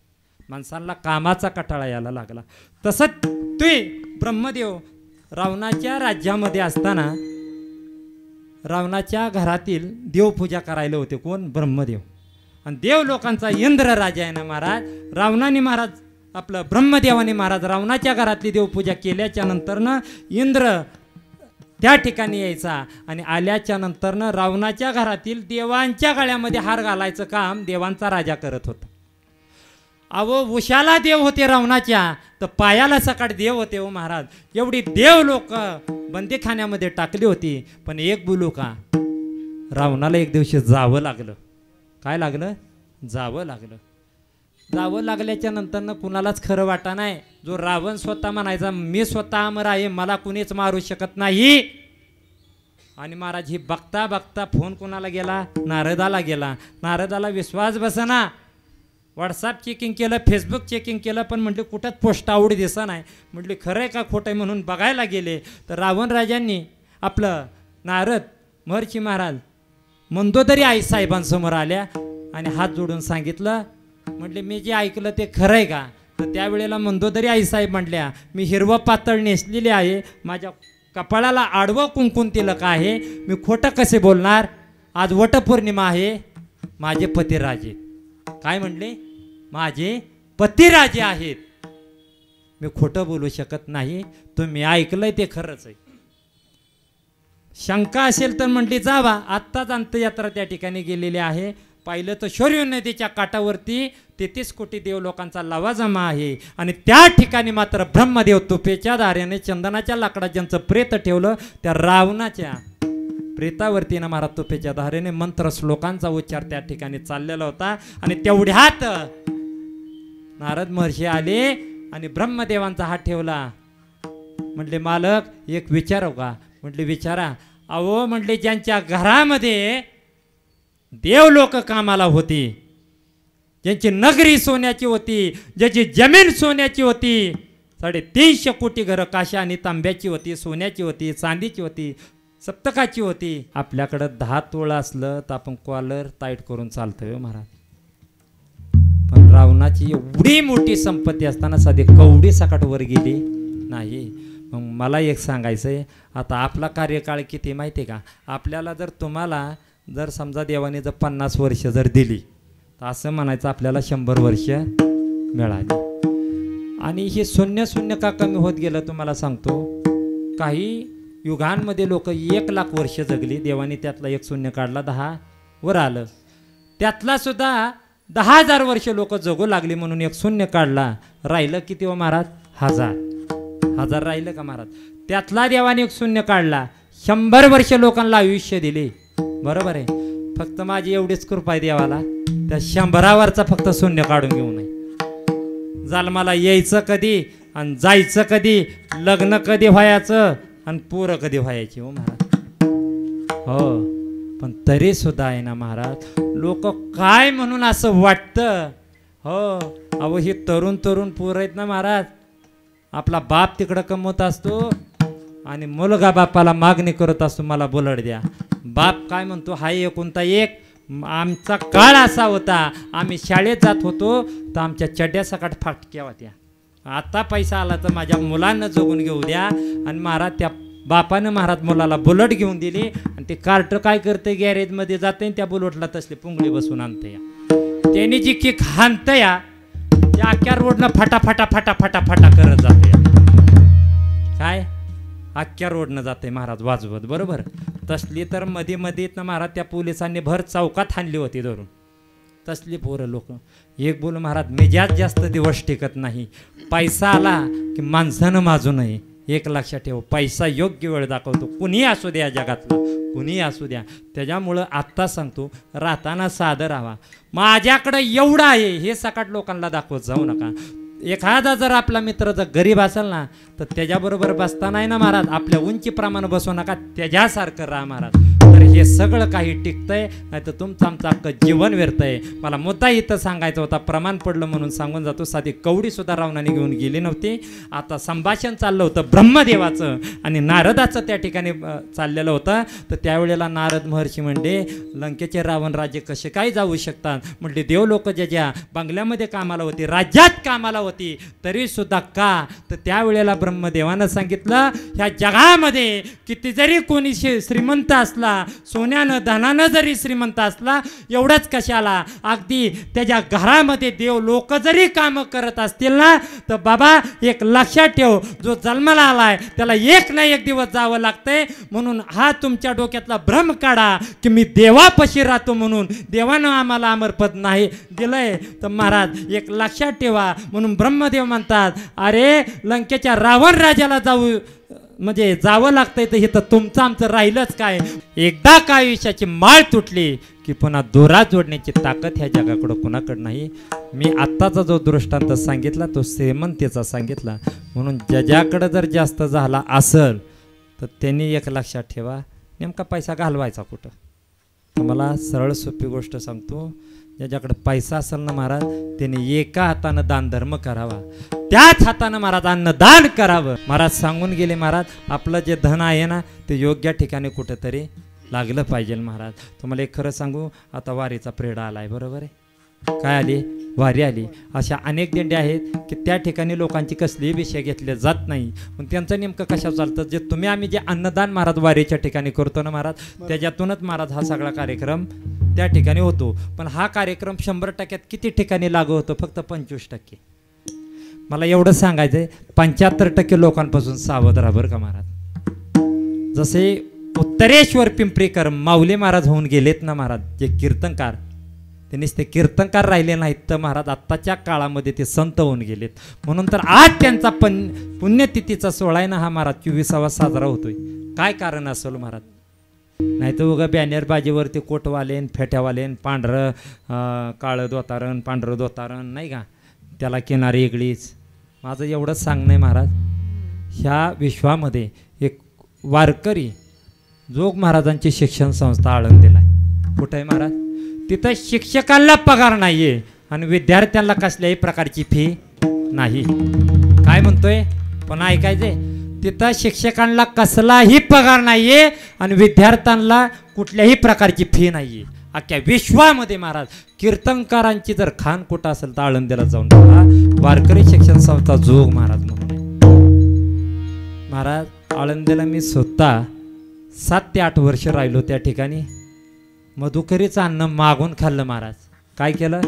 माणसांना कामाचा कटाळा यायला लागला. तसंच ते ब्रह्मदेव रावणाच्या राज्यामध्ये असताना रावणाच्या घरातील देवपूजा करायला होते. कोण? ब्रह्मदेव. आणि देव लोकांचा इंद्र राजा आहे ना महाराज. रावणाने महाराज आपलं ब्रह्मदेवाने महाराज रावणाच्या घरातली देवपूजा केल्याच्या नंतरनं इंद्र त्या ठिकाणी यायचा, आणि आल्याच्या नंतरनं रावणाच्या घरातील देवांच्या गळ्यामध्ये हार घालायचं काम देवांचा राजा करत होता. अहो उशाला देव होते रावणाच्या, तर पायाला सकाळ देव होते हो महाराज. एवढी देव लोक बंदीखान्यामध्ये टाकली होती. पण एक बोलू का, रावणाला एक दिवशी जावं लागलं. काय लागलं? जावं लागलं. जावं लागल्याच्या नंतरनं कुणालाच खरं वाटा नाही. जो रावण स्वतः म्हणायचा मी स्वतः अमर आहे, मला कुणीच मारू शकत नाही. आणि महाराज ही बघता बघता फोन कोणाला गेला? नारदाला गेला. नारदाला विश्वास बसना. व्हॉट्सअप चेकिंग केलं, फेसबुक चेकिंग केलं, पण म्हटले कुठंच पोस्ट आवड दिसा नाही. म्हटले खरं आहे का खोटं आहे म्हणून बघायला गेले, तर रावण राजांनी आपलं नारद महर्षी महाराज मंदोदरी आई साहेबांसमोर आल्या आणि हात जोडून सांगितलं, म्हटले मी जे ऐकलं ते खरं आहे का? तर त्यावेळेला मंदोदरी आई साहेब म्हटल्या मी हिरवं पातळ नेसलेली आहे, माझ्या कपाळाला आडवं कुंकुम तिलक आहे, मी खोटं कसे बोलणार? आज वटपौर्णिमा आहे, माझे पतिराजे. काय म्हणले? माझे पतिराजे आहेत, मी खोटं बोलू शकत नाही. तुम्ही ऐकलंय ते खरंच आहे. शंका असेल तर म्हटली जावा. आत्ताच अंत्ययात्रा त्या ठिकाणी गेलेली आहे. पाहिलं तर शौर्य नदीच्या काठावरती 33 कोटी देव लोकांचा लवाजमा आहे, आणि त्या ठिकाणी मात्र ब्रह्मदेव तुपेच्या दाऱ्याने चंदनाच्या लाकडात ज्यांचं प्रेत ठेवलं त्या रावणाच्या प्रेतावरती ना महाराज तुपेच्या धारेने मंत्र श्लोकांचा उच्चार त्या ठिकाणी चाललेला होता. आणि तेवढ्यात नारद महर्षी आले आणि ब्रह्मदेवांचा हात ठेवला. म्हटले मालक एक विचारू का? म्हटले विचारा. अहो म्हटले ज्यांच्या घरामध्ये देव लोक कामाला होती, ज्यांची नगरी सोन्याची होती, ज्याची जमीन सोन्याची होती, 350 कोटी घरं काशा आणि तांब्याची होती, सोन्याची होती, चांदीची होती, सप्तकाची होती. आपल्याकडं 10 तोळा असलं तर आपण कॉलर टाईट करून चालतोय महाराज. पण रावणाची एवढी मोठी संपत्ती असताना साधी कवडी सकाट वर गेली नाही. मग मला एक सांगायचं आहे, आता आपला कार्यकाळ किती माहिती आहे का? आपल्याला जर तुम्हाला जर समजा देवाने जर 50 वर्ष जर दिली तर असं म्हणायचं आपल्याला 100 वर्ष मिळाली. आणि हे शून्य शून्य का कमी होत गेलं तुम्हाला सांगतो. काही युगांमध्ये लोक 1 लाख वर्ष जगली, देवाने त्यातला 1 शून्य काढला, 10 वर आलं. त्यातला सुद्धा 10,000 वर्ष लोक जगू लागली म्हणून 1 शून्य काढला. राहिलं किती हो महाराज? 1000 राहिलं का महाराज? त्यातला देवाने 1 शून्य काढला. 100 वर्ष लोकांना आयुष्य दिले. बरोबर आहे. फक्त माझी एवढीच कृपा आहे देवाला, त्या 100वरचा फक्त शून्य काढून घेऊ नये. जन्माला यायचं कधी आणि जायचं कधी, लग्न कधी व्हायचं आणि पोरं कधी व्हायची हो महाराज. हो पण तरी सुद्धा आहे ना महाराज, लोक काय म्हणून असं वाटतं. हो अहो ही तरुण तरुण पोरं आहेत ना महाराज, आपला बाप तिकडं कमवत असतो आणि मुलगा बापाला मागणी करत असतो मला बुलट द्या. बाप काय म्हणतो हाय एकुलता एक. आमचा काळ असा होता, आम्ही शाळेत जात होतो तर आमच्या चड्ड्या सकाट फाटक्या होत्या. आता पैसा आला तर माझ्या मुलांना जगून घेऊ द्या. आणि महाराज त्या बापानं महाराज मुलाला बुलट घेऊन दिली, आणि ते कार्ट काय करते गॅरेजमध्ये जाते त्या बुलटला तसली पुंगळी बसून आणते. त्यांनी जी किक हाणतं या त्या अख्ख्या रोडनं फटाफटा फटाफटा फटा करत जाते. काय अख्ख्या रोडनं जाते महाराज वाजवत. बरोबर. तसली तर मध्ये मध्ये ना महाराज त्या पोलिसांनी भर चौकात हाणली होती धरून. तसली पोरं लोक. एक बोल महाराज मेजाज जास्त दिवस टिकत नाही. पैसा आला की माणसानं माजू नये. एक लक्षात ठेव, पैसा योग्य वेळ दाखवतो. कुणीही असू द्या जगातला, कुणीही असू द्या. त्याच्यामुळं आत्ता सांगतो राहताना साधं राहा. माझ्याकडं एवढं आहे हे सकाट लोकांना दाखवत जाऊ नका. एखादा जर आपला मित्र जर गरीब असेल ना तर त्याच्याबरोबर बसता नाही ना महाराज, आपल्या उंचीप्रमाणे बसू नका, त्याच्यासारखं राहा महाराज. तर हे सगळं काही टिकतंय, नाही तर तुमचं आमचं अख्खं जीवन व्यर्थय. मला मुद्दा इथं सांगायचा होता, प्रमाण पडलं म्हणून सांगून जातो. साधी कवडी सुद्धा रावणाने घेऊन गेली नव्हती. आता संभाषण चाललं होतं ब्रह्मदेवाचं आणि नारदाचं त्या ठिकाणी चाललेलं होतं. तर त्यावेळेला नारद महर्षी म्हणले, लंकेचे रावण राज्य कसे काय जाऊ शकतात? म्हटले, देव लोक ज्या बंगल्यामध्ये कामाला होती, राज्यात कामाला होती, तरी सुद्धा का? तर त्यावेळेला ब्रह्मदेवानं सांगितलं, ह्या जगामध्ये किती जरी कोणी श्रीमंत असला, सोन्यानं धनानं जरी श्रीमंत असला, एवढंच कशाला, अगदी त्याच्या घरामध्ये देव लोक जरी कामं करत असतील ना, तर बाबा एक लक्षात ठेव, जो जन्माला आलाय त्याला एक ना एक दिवस जावं लागतंय. म्हणून हा तुमच्या डोक्यातला भ्रम काढा की मी देवापाशी राहतो म्हणून देवानं आम्हाला अमरपद नाही दिलंय. तर महाराज एक लक्षात ठेवा. म्हणून ब्रह्मदेव म्हणतात, अरे लंकेच्या रावण राजाला म्हणजे जावं लागतंय, तर हे तर तुमचं आमचं राहिलंच काय? एकदा का आयुष्याची माळ तुटली की पुन्हा दोरा जोडण्याची ताकद ह्या जगाकडं कुणाकडं नाही. मी आत्ताचा जो दृष्टांत सांगितला तो श्रीमंतीचा सांगितला. म्हणून ज्याच्याकडं जर जास्त झाला असेल तर त्यांनी एक लक्षात ठेवा, नेमका पैसा घालवायचा कुठं? तुम्हाला सरळ सोपी गोष्ट सांगतो, ज्याच्याकडे पैसा असेल ना महाराज, त्याने एका हातानं दानधर्म करावा, त्याच हातानं महाराज अन्नदान करावं. महाराज सांगून गेले, महाराज आपलं जे धन आहे ना ते योग्य ठिकाणी कुठंतरी लागलं पाहिजे. महाराज तुम्हाला एक खरं सांगू, आता वारीचा प्रेडा आलाय, बरोबर आहे? काय आली? वारी आली. अशा अनेक दिंड्या आहेत की त्या ठिकाणी लोकांची कसलीही विषय घेतले जात नाही. पण त्यांचं नेमकं कशा चालतं, जे आम्ही जे अन्नदान महाराज वारीच्या ठिकाणी करतो ना महाराज, त्याच्यातूनच महाराज हा सगळा कार्यक्रम त्या ठिकाणी होतो. पण हा कार्यक्रम 100% किती ठिकाणी लागू होतो? फक्त 25%. मला एवढं सांगायचं आहे, 75% लोकांपासून सावध राहा बरं का महाराज. जसे उत्तरेश्वर पिंपरीकर माऊली महाराज होऊन गेलेत ना महाराज, जे कीर्तनकार, त्यांनीच ते कीर्तनकार राहिले नाहीत तर महाराज आत्ताच्या काळामध्ये ते संत होऊन गेलेत. म्हणून तर आज त्यांचा पुण्यतिथीचा सोहळा आहे ना हा महाराज 24वा साजरा होतोय. काय कारण असेल महाराज? नाही तर उगा बॅनरबाजीवरती कोटवालेन फेट्यावालेन पांढरं काळं दोतारण पांढरं दोतारण नाही का, त्याला किनारी वेगळीच. माझं एवढंच सांगणं आहे महाराज, ह्या विश्वामध्ये एक वारकरी जोग महाराजांची शिक्षण संस्था आळंदीला आहे. कुठं आहे महाराज? तिथं शिक्षकांना पगार नाही आहे आणि विद्यार्थ्यांना कसल्याही प्रकारची फी नाही. काय म्हणतोय पण ऐकायचंय? तिथं शिक्षकांना कसलाही पगार नाही आहे आणि विद्यार्थ्यांना कुठल्याही प्रकारची फी नाही आहे. अख्ख्या विश्वामध्ये महाराज कीर्तनकारांची जर खान कुठं असेल तर आळंदीला जाऊन बघा. वारकरी शिक्षण संस्था जोग महाराज म्हणून आहे. महाराज आळंदीला मी स्वतः 7 ते 8 वर्ष राहिलो. त्या ठिकाणी मधुकरीचं अन्न मागून खाल्लं महाराज. काय केलं?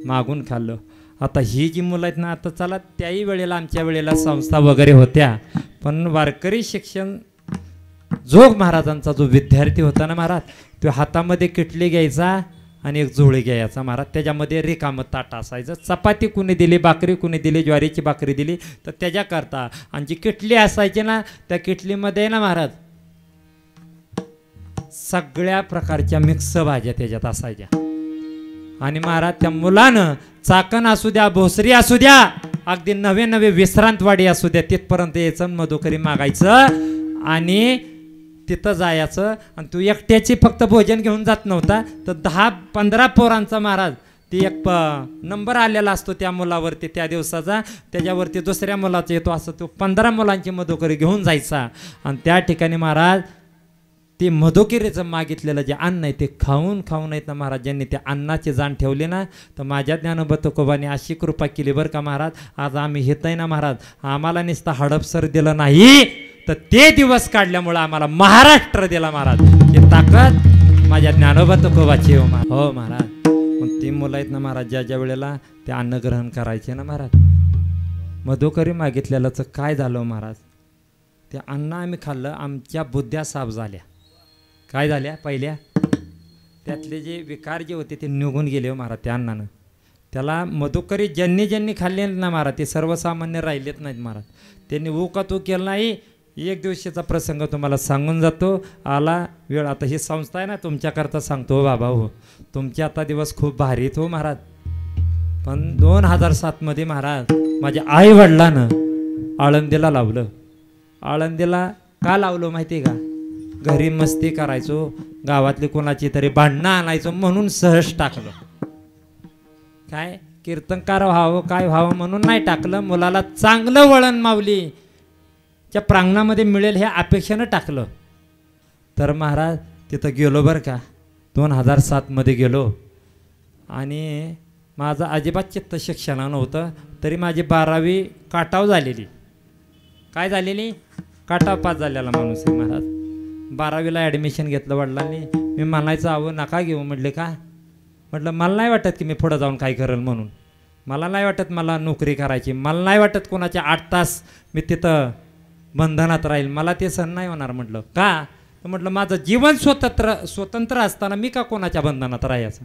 मागून खाल्लं. आता ही जी मुलं आहेत ना, आता चला त्याही वेळेला आमच्या वेळेला संस्था वगैरे होत्या, पण वारकरी शिक्षण जोग महाराजांचा जो विद्यार्थी होता ना महाराज, तो हातामध्ये किटली घ्यायचा आणि एक झोळी घ्यायचा महाराज, त्याच्यामध्ये रिकामं ताट असायचं. चपाती कुणी दिली, भाकरी कुणी दिली, ज्वारीची भाकरी दिली तर त्याच्याकरता, आणि जी किटली असायची ना त्या किटलीमध्ये ना महाराज सगळ्या प्रकारच्या मिक्स भाज्या त्याच्यात असायच्या. आणि महाराज त्या मुलानं चाकण असू द्या, भोसरी असू द्या, अगदी नवे नवे विश्रांतवाडी असू द्या, तिथपर्यंत यायचं, मधुकरी मागायचं आणि तिथं जायचं. आणि तू एकट्याची फक्त भोजन घेऊन जात नव्हता, तर 10-15 पोरांचा महाराज ती एक नंबर आलेला असतो त्या मुलावरती त्या दिवसाचा, त्याच्यावरती दुसऱ्या मुलाचा येतो, असं तो 15 मुलांची मधुकरी घेऊन जायचा. आणि त्या ठिकाणी महाराज ते मधुकिरीचं मागितलेलं जे अन्न आहे ते खाऊन खाऊन आहेत ना महाराज, ज्यांनी त्या अन्नाची जाण ठेवली ना, तर माझ्या ज्ञानोबा तुकोबांनी अशी कृपा केली बरं का महाराज. आज आम्ही हेत आहे ना महाराज, आम्हाला नुसतं हडपसर दिलं नाही तर ते दिवस काढल्यामुळं आम्हाला महाराष्ट्र दिला महाराज. ही ताकद माझ्या ज्ञानोबा तुकोबाची हो महाराज. मग ती मुलं आहेत ना महाराज, ज्या ज्या वेळेला ते अन्न ग्रहण करायचे ना महाराज, मधुकरी मागितलेलंच काय झालं महाराज, ते अन्न आम्ही खाल्लं, आमच्या बुद्ध्या साफ झाल्या. काय झाल्या? पहिल्या त्यातले जे विकार जे होते ते निघून गेले हो महाराज त्या अन्नानं. त्याला मधुकरी ज्यांनी ज्यांनी खाल्ले ना महाराज ते सर्वसामान्य राहिलेत नाहीत महाराज. त्यांनी उकातू केलं नाही. एक दिवशीचा प्रसंग तुम्हाला सांगून जातो, आला वेळ. आता ही संस्था आहे ना तुमच्याकरता सांगतो हो बाबा, हो तुमचे आता दिवस खूप भारीत हो महाराज, पण 2007 मध्ये महाराज माझ्या आई वडिलानं आळंदीला लावलं. आळंदीला का लावलं माहिती का? घरी मस्ती करायचो, गावातली कोणाची तरी भांडणं आणायचो म्हणून सहज टाकलं. काय कीर्तनकार व्हावं काय व्हावं म्हणून नाही टाकलं. मुलाला चांगलं वळण माऊलीच्या प्रांगणामध्ये मिळेल ह्या अपेक्षेनं टाकलं. तर महाराज तिथं गेलो बरं का. 2007 मध्ये गेलो आणि माझं अजिबात चित्त शिक्षणा नव्हतं. तरी माझी 12वी काटाव झालेली. काय झालेली? काटाव पास झालेला माणूस आहे महाराज. 12वीला ॲडमिशन घेतलं वडिलांनी. मी म्हणायचं अहो नका घेऊ. म्हटले का? म्हटलं मला नाही वाटत की मी पुढं जाऊन काय करेल म्हणून. मला नाही वाटत मला नोकरी करायची. मला नाही वाटत कोणाच्या 8 तास मी तिथं बंधनात राहील. मला ते सण नाही होणार. म्हटलं का? तर म्हटलं माझं जीवन स्वतंत्र असताना मी का कोणाच्या बंधनात राहायचं.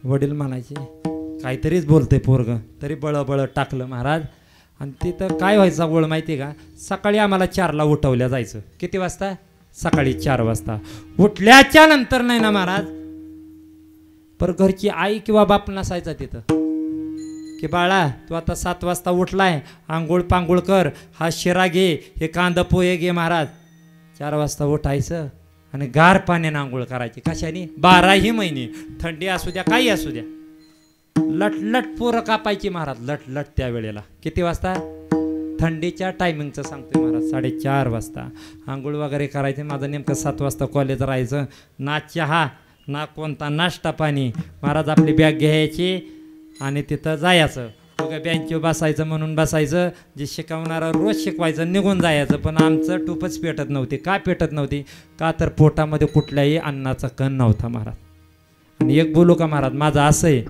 वडील म्हणायचे काहीतरीच बोलते पोरग. तरी बळबळ टाकलं महाराज. आणि तिथं काय व्हायचा गोळ माहिती का? सकाळी आम्हाला 4ला उठवल्या जायचं. किती वाजता? सकाळी 4 वाजता. उठल्याच्या नंतर नाही ना महाराज, पर घरची आई किंवा बाप नसायचा तिथं की बाळा तू आता 7 वाजता उठलाय, आंघोळ पांघोळ कर, हा शिरा घे, हे कांदा पोहे घे. महाराज 4 वाजता उठायचं आणि गार पाण्याने आंघोळ करायची. कशाने? 12ही महिने, थंडी असू द्या काही असू द्या. लटलट पोरं कापायची महाराज, लटलट. त्यावेळेला किती वाजता? थंडीच्या टायमिंगचं सांगतोय महाराज. 4:30 वाजता आंघोळ वगैरे करायचे. माझं नेमकं 7 वाजता कॉलेज राहायचं. ना चहा ना कोणता नाश्ता पाणी. महाराज आपली बॅग घ्यायची आणि तिथं जायचं. बघा बेंचवर बसायचं म्हणून बसायचं. जे शिकवणारं रोज शिकवायचं, निघून जायचं. पण आमचं टूपच पेटत नव्हती. का पेटत नव्हती? का तर पोटामध्ये कुठल्याही अन्नाचा कण नव्हता महाराज. आणि एक बोलू का महाराज, माझं असं आहे,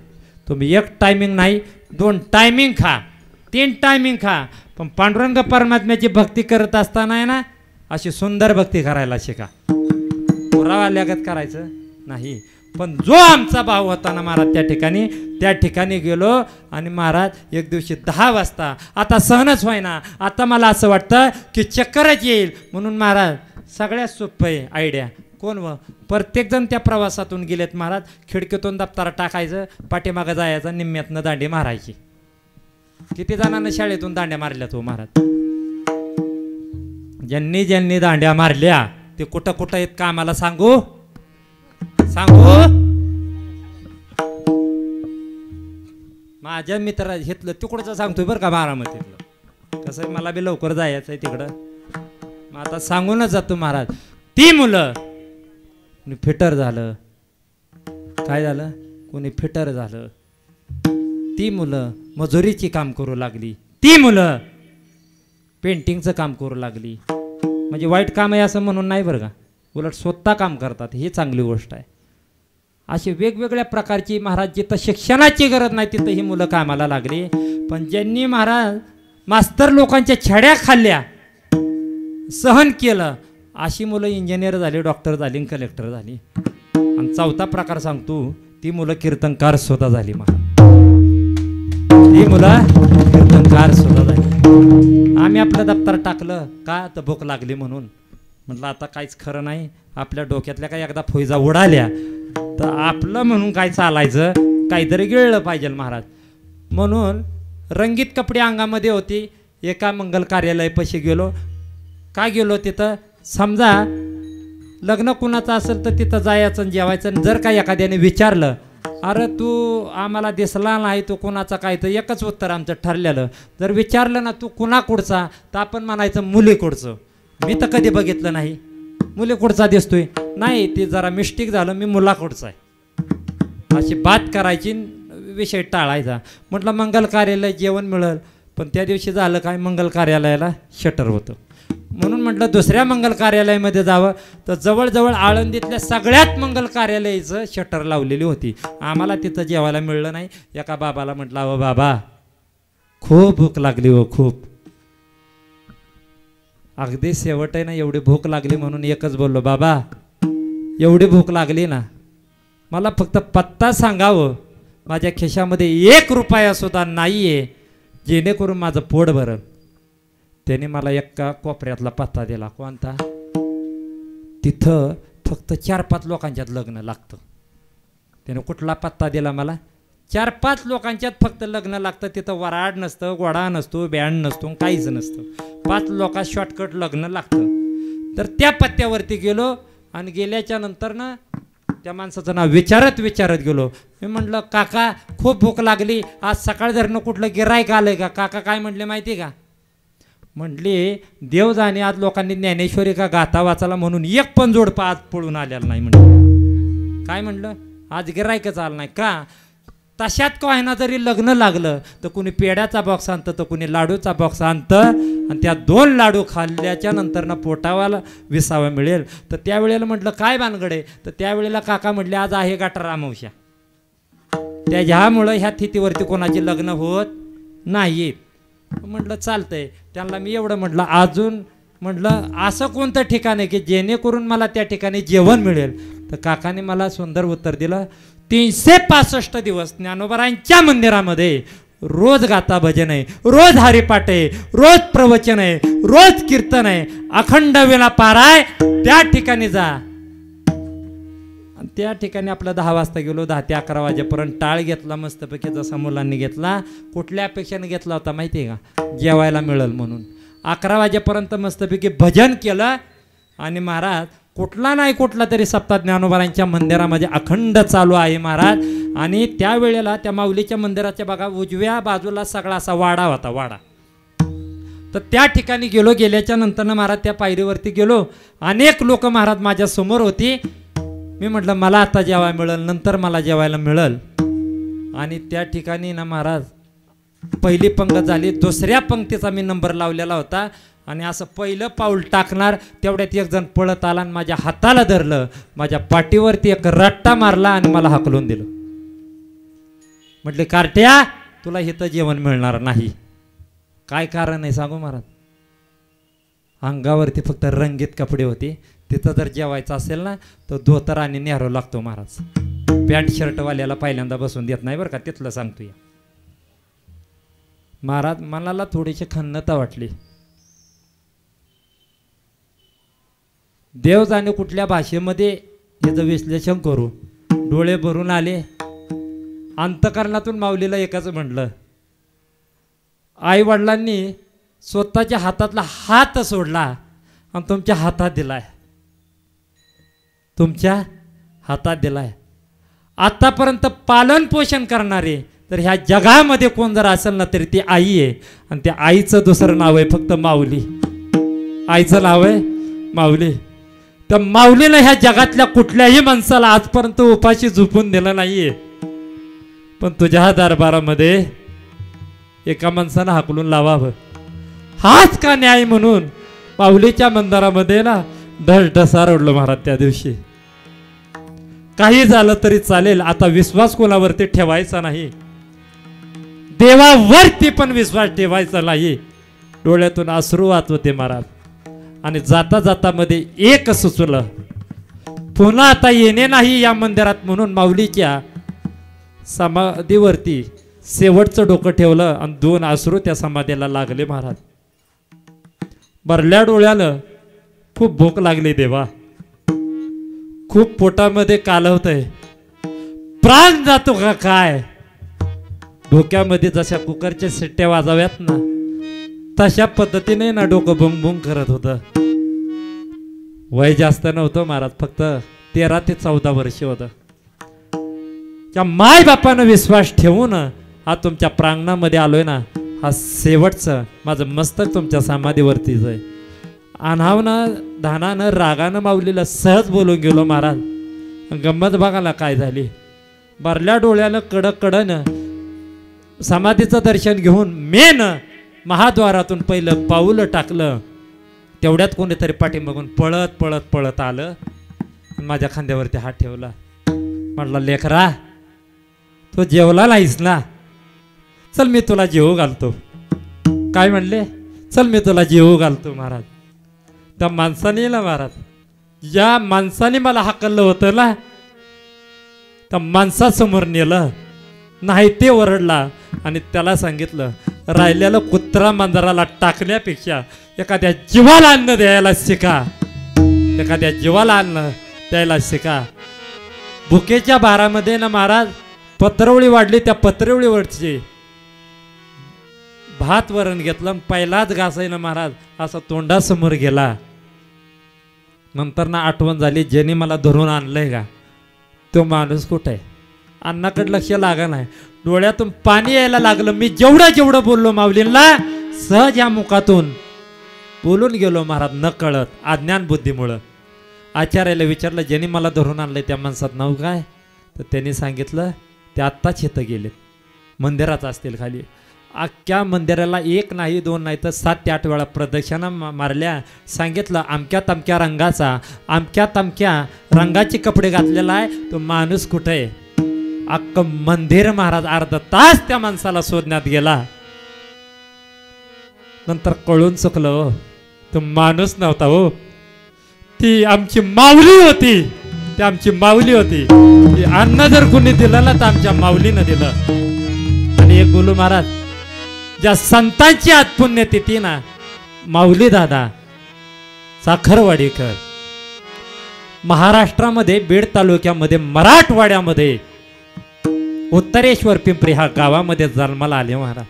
तुम्ही 1 टायमिंग नाही 2 टायमिंग खा, 3 टायमिंग खा, पण पांडुरंग परमात्म्याची भक्ती करत असताना आहे ना अशी सुंदर भक्ती करायला शिका. पुरावा लागत करायचं नाही. पण जो आमचा भाव होता ना महाराज त्या ठिकाणी गेलो आणि महाराज एक दिवशी 10 वाजता आता सहनच व्हायना. आता मला असं वाटतं की चक्करच येईल. म्हणून महाराज सगळ्यात सोपं आहे आयडिया. कोण व प्रत्येकजण त्या प्रवासातून गेलेत महाराज. खिडकीतून दप्तर टाकायचं, पाठीमागं जायचं, निम्म्यातनं दांडी मारायची. किती जणांना शाळेतून दांड्या मारल्या तो महाराज. ज्यांनी दांड्या मारल्या ते कुठं कुठं आहेत का आम्हाला सांगू? माझ्या मित्रा घेतलं तिकडचं सांगतोय बरं का, बारामतीतलं. कसं मला बी लवकर जायचं आहे तिकडं. मग आता सांगूनच जातो महाराज. ती मुलं कोणी फिटर झालं. काय झालं? कोणी फिटर झालं. ती मुलं मजुरीची काम करू लागली. ती मुलं पेंटिंगचं काम करू लागली. म्हणजे वाईट काम आहे असं म्हणून नाही बरं का, उलट स्वतः काम करतात, ही चांगली गोष्ट आहे. अशी वेगवेगळ्या प्रकारची महाराज जिथं शिक्षणाची गरज नाही तिथं ही मुलं कामाला लागली. पण ज्यांनी महाराज मास्तर लोकांच्या छड्या खाल्ल्या, सहन केलं, अशी मुलं इंजिनियर झाली, डॉक्टर झाली, कलेक्टर झाली. आणि 4था प्रकार सांगतो, ती मुलं कीर्तनकार सुद्धा झाली महाराज. ती मुलं कीर्तनकार सुद्धा झाली. आम्ही आपलं दप्तर टाकलं का? तर भूक लागली म्हणून. म्हटलं आता काहीच खरं नाही. आपल्या डोक्यातल्या काही एकदा फौजा उडाल्या तर आपलं म्हणून काय चालायचं, काहीतरी गिळलं पाहिजे महाराज. म्हणून रंगीत कपडे अंगामध्ये होती. एका मंगल कार्यालयापाशी गेलो. का गेलो तिथं? समजा लग्न कुणाचं असेल तर तिथं जायचं जेवायचं. जर का एखाद्याने विचारलं अरे तू आम्हाला दिसला नाही, तू कुणाचा काय, तर एकच उत्तर आमचं ठरलेलं. जर विचारलं ना तू कुणाकुडचा, तर आपण म्हणायचं मुलीकुडचं. मी तर कधी बघितलं नाही. मुलीकुडचा दिसतोय नाही, ते जरा मिस्टेक झालं, मी मुलाकुडचा आहे अशी बात करायची, विषय टाळायचा. म्हटलं मंगल कार्यालय जेवण मिळेल. पण त्या दिवशी झालं काय, मंगल कार्यालयाला शटर होतं. म्हणून म्हटलं दुसऱ्या मंगल कार्यालयामध्ये जावं. तर जवळजवळ आळंदीतल्या सगळ्यात मंगल कार्यालयाचं शटर लावलेली होती. आम्हाला तिथं जेवायला मिळलं नाही. एका बाबाला म्हटलं अहो बाबा खूप भूक लागली हो, खूप. अगदी शेवट आहे ना, एवढी भूक लागली म्हणून एकच बोललो, बाबा एवढी भूक लागली ना, मला फक्त पत्ता सांगावं. माझ्या खिशामध्ये 1 रुपया सुद्धा नाही आहे, जेणेकरून माझं पोट भरल. त्याने मला एका कोपऱ्यातला पत्ता दिला. कोणता? तिथं फक्त 4-5 लोकांच्यात लग्न लागतं. त्याने कुठला पत्ता दिला मला? 4-5 लोकांच्यात फक्त लग्न लागतं. तिथं वराड नसतं, गोडा नसतो, बँड नसतो, काहीच नसतं. 5 लोकात शॉर्टकट लग्न लागतं. तर त्या पत्त्यावरती गेलो आणि गेल्याच्या नंतर ना त्या माणसाचं नाव विचारत गेलो. मी म्हटलं काका खूप भूक लागली, आज सकाळ धरणं कुठलं गिऱ्हाईक आलंय का? काका काय म्हटले माहिती का? म्हटले देव जाणे आज लोकांनी ज्ञानेश्वरी का गाथा वाचायला म्हणून एक पण जोडपा आज पळून आलेला नाही. म्हणलं काय म्हणलं आज गिऱ्हाईकच आलं नाही का? तशात का ना जरी लग्न लागलं तर कुणी पेड्याचा बॉक्स आणतं तर कुणी लाडूचा बॉक्स आणतं आणि त्या 2 लाडू खाल्ल्याच्या नंतर ना पोटावाला विसावा मिळेल. तर त्यावेळेला म्हटलं काय भानगडे? तर त्यावेळेला काका म्हटले आज आहे गटार अमावस्या, त्याच्यामुळं ह्या तिथीवरती कोणाचे लग्न होत नाहीत. म्हटलं चालतंय. त्यांना मी एवढं म्हटलं अजून म्हटलं असं कोणतं ठिकाण आहे की जेणेकरून मला त्या ठिकाणी जेवण मिळेल? तर काकाने मला सुंदर उत्तर दिलं 365 दिवस ज्ञानोबारायांच्या मंदिरामध्ये रोज गाथा भजन आहे, रोज हरिपाठ आहे, रोज प्रवचन आहे, रोज कीर्तन आहे, अखंड वेळा पाराय. त्या ठिकाणी जा. त्या ठिकाणी आपलं 10 वाजता गेलो. 10 ते 11 वाजेपर्यंत टाळ घेतला मस्तपैकी जसा मुलांनी घेतला. कुठल्या अपेक्षेने घेतला होता माहिती आहे का? जेवायला मिळेल म्हणून. 11 वाजेपर्यंत मस्तपैकी भजन केलं आणि महाराज कुठला नाही कुठला तरी सप्ताह ज्ञानोबारांच्या मंदिरामध्ये अखंड चालू आहे महाराज. आणि त्यावेळेला त्या माऊलीच्या मंदिराच्या बघा उजव्या बाजूला सगळा असा वाडा होता, वाडा. तर त्या ठिकाणी गेलो. गेल्याच्या नंतर महाराज त्या पायरीवरती गेलो. अनेक लोक महाराज माझ्या समोर होती. मी म्हटलं मला आता जेवायला मिळेल, नंतर मला जेवायला मिळेल. आणि त्या ठिकाणी ना महाराज पहिली पंगत झाली. दुसऱ्या पंक्तीचा मी नंबर लावलेला होता आणि असं पहिलं पाऊल टाकणार तेवढ्यात एक जण पळत आला आणि माझ्या हाताला धरलं, माझ्या पाठीवरती एक रट्टा मारला आणि मला हाकलून दिलं. म्हटले कार्ट्या तुला इथं जेवण मिळणार नाही. काय कारण आहे सांगू महाराज? अंगावरती फक्त रंगीत कपडे होते. तिथं जर जेवायचं असेल ना तर धोतर आणि नेहरू लागतो महाराज. पॅन्ट शर्टवाल्याला पहिल्यांदा बसून देत नाही बरं का, तिथलं सांगतो. महाराज मनाला थोडीशी खन्नता वाटली. देव जाणे कुठल्या भाषेमध्ये याचं विश्लेषण करू. डोळे भरून आले. अंतकरणातून माऊलीला एकच म्हटलं, आई वडिलांनी स्वतःच्या हातातला हात सोडला आणि तुमच्या हातात दिलाय, तुमच्या हातात दिलाय. आतापर्यंत पालन पोषण करणारे तर ह्या जगामध्ये कोण जर असेल ना तरी ती आई आहे. आणि त्या आईचं दुसरं नाव आहे फक्त माऊली. आईचं नाव आहे माऊली. तर माऊलीनं ह्या जगातल्या कुठल्याही माणसाला आजपर्यंत उपाशी झोपून दिलं नाहीये. पण तुझ्या दरबारामध्ये एका माणसानं हाकलून लावावं हाच का न्याय म्हणून माऊलीच्या मंदिरामध्ये ना ढसढसा रडलो महाराज. त्या दिवशी काही झालं तरी चालेल, आता विश्वास कोणावरती ठेवायचा नाही, देवावरती पण विश्वास ठेवायचा नाही. डोळ्यातून अश्रू वाहत होते महाराज. आणि जाता जाता मध्ये एक सुचलं, पुन्हा आता येणे नाही या मंदिरात म्हणून माऊलीच्या समाधीवरती शेवटचं डोकं ठेवलं आणि 2 अश्रू त्या समाधीला लागले महाराज. भरल्या डोळ्यानं खूप भूक लागली देवा, खूप पोटामध्ये कालवतंय, प्राण जातो का काय? डोक्यामध्ये जशा कुकरच्या शिट्ट्या वाजाव्यात ना तशा पद्धतीने ना डोकं बुंग बुंग करत होतं. वय जास्त नव्हतं महाराज, फक्त 13 ते 14 वर्ष होतं. त्या माय बापानं विश्वास ठेवून हा तुमच्या प्रांगणामध्ये आलोय ना, हा शेवटचं माझं मस्तक तुमच्या समाधीवरतीच आहे. अनावनं धानानं रागानं माऊलीला सहज बोलून गेलो महाराज. गंमत बघायला काय झाली, भरल्या डोळ्यानं कडक कडनं समाधीचं दर्शन घेऊन मेन महाद्वारातून पहिलं पाऊल टाकलं. तेवढ्यात कोणीतरी पाठीमागून पळत पळत पळत आलं, माझ्या खांद्यावरती हात ठेवला. म्हटलं लेकरा तो जेवला नाहीस ना, चल मी तुला जेवू घालतो. काय म्हणले? चल मी तुला जेवू घालतो. महाराज त्या माणसाने ना महाराज, ज्या माणसाने मला हाकललं होतं ना त्या माणसासमोर नेलं नाही, ते ओरडला आणि त्याला सांगितलं राहिलेलं कुत्रा मांजराला टाकण्यापेक्षा एखाद्या जीवाला अन्न द्यायला शिका, एखाद्या जीवाला अन्न द्यायला शिका. भुकेच्या भारामध्ये ना महाराज पत्रवळी वाढली, त्या पत्रवळीवरची भात वरण घेतलं, पहिलाच घासायला महाराज असा तोंडासमोर गेला. नंतर ना आठवण झाली, ज्याने मला धरून आणलंय का तो माणूस कुठे आहे. अण्णाकडे लक्ष लागा नाही, डोळ्यातून पाणी यायला लागलं. मी जेवढं बोललो माऊलींना, सहज या मुखातून बोलून गेलो महाराज, न कळत अज्ञान बुद्धीमुळं. आचार्याला विचारलं, ज्यांनी मला धरून आणलंय त्या माणसात नाव काय. तर त्यांनी सांगितलं, ते आत्ताच इथं गेले, मंदिरात असतील खाली. अख्ख्या मंदिराला 1 नाही 2 नाही तर 7 ते 8 वेळा प्रदक्षिणा मारल्या. सांगितलं, अमक्या तमक्या रंगाचा, अमक्या तमक्या रंगाचे कपडे घातलेला आहे, तो माणूस कुठे आहे. अख्खं मंदिर महाराज अर्धा तास त्या माणसाला शोधण्यात गेला. नंतर कळून चुकलं, हो तो माणूस नव्हता, हो ती आमची माऊली होती. ती आमची माऊली होती. ती अन्न जर कुणी दिलं ना तर आमच्या माऊलीनं दिलं. आणि एक बोलू महाराज, ज्या संतांची आज पुण्यतिथी ना, माऊली दादा साखरवाडीकर, महाराष्ट्रामध्ये बीड तालुक्यामध्ये मराठवाड्यामध्ये उत्तरेश्वर पिंपरी ह्या गावामध्ये जन्माला आले महाराज.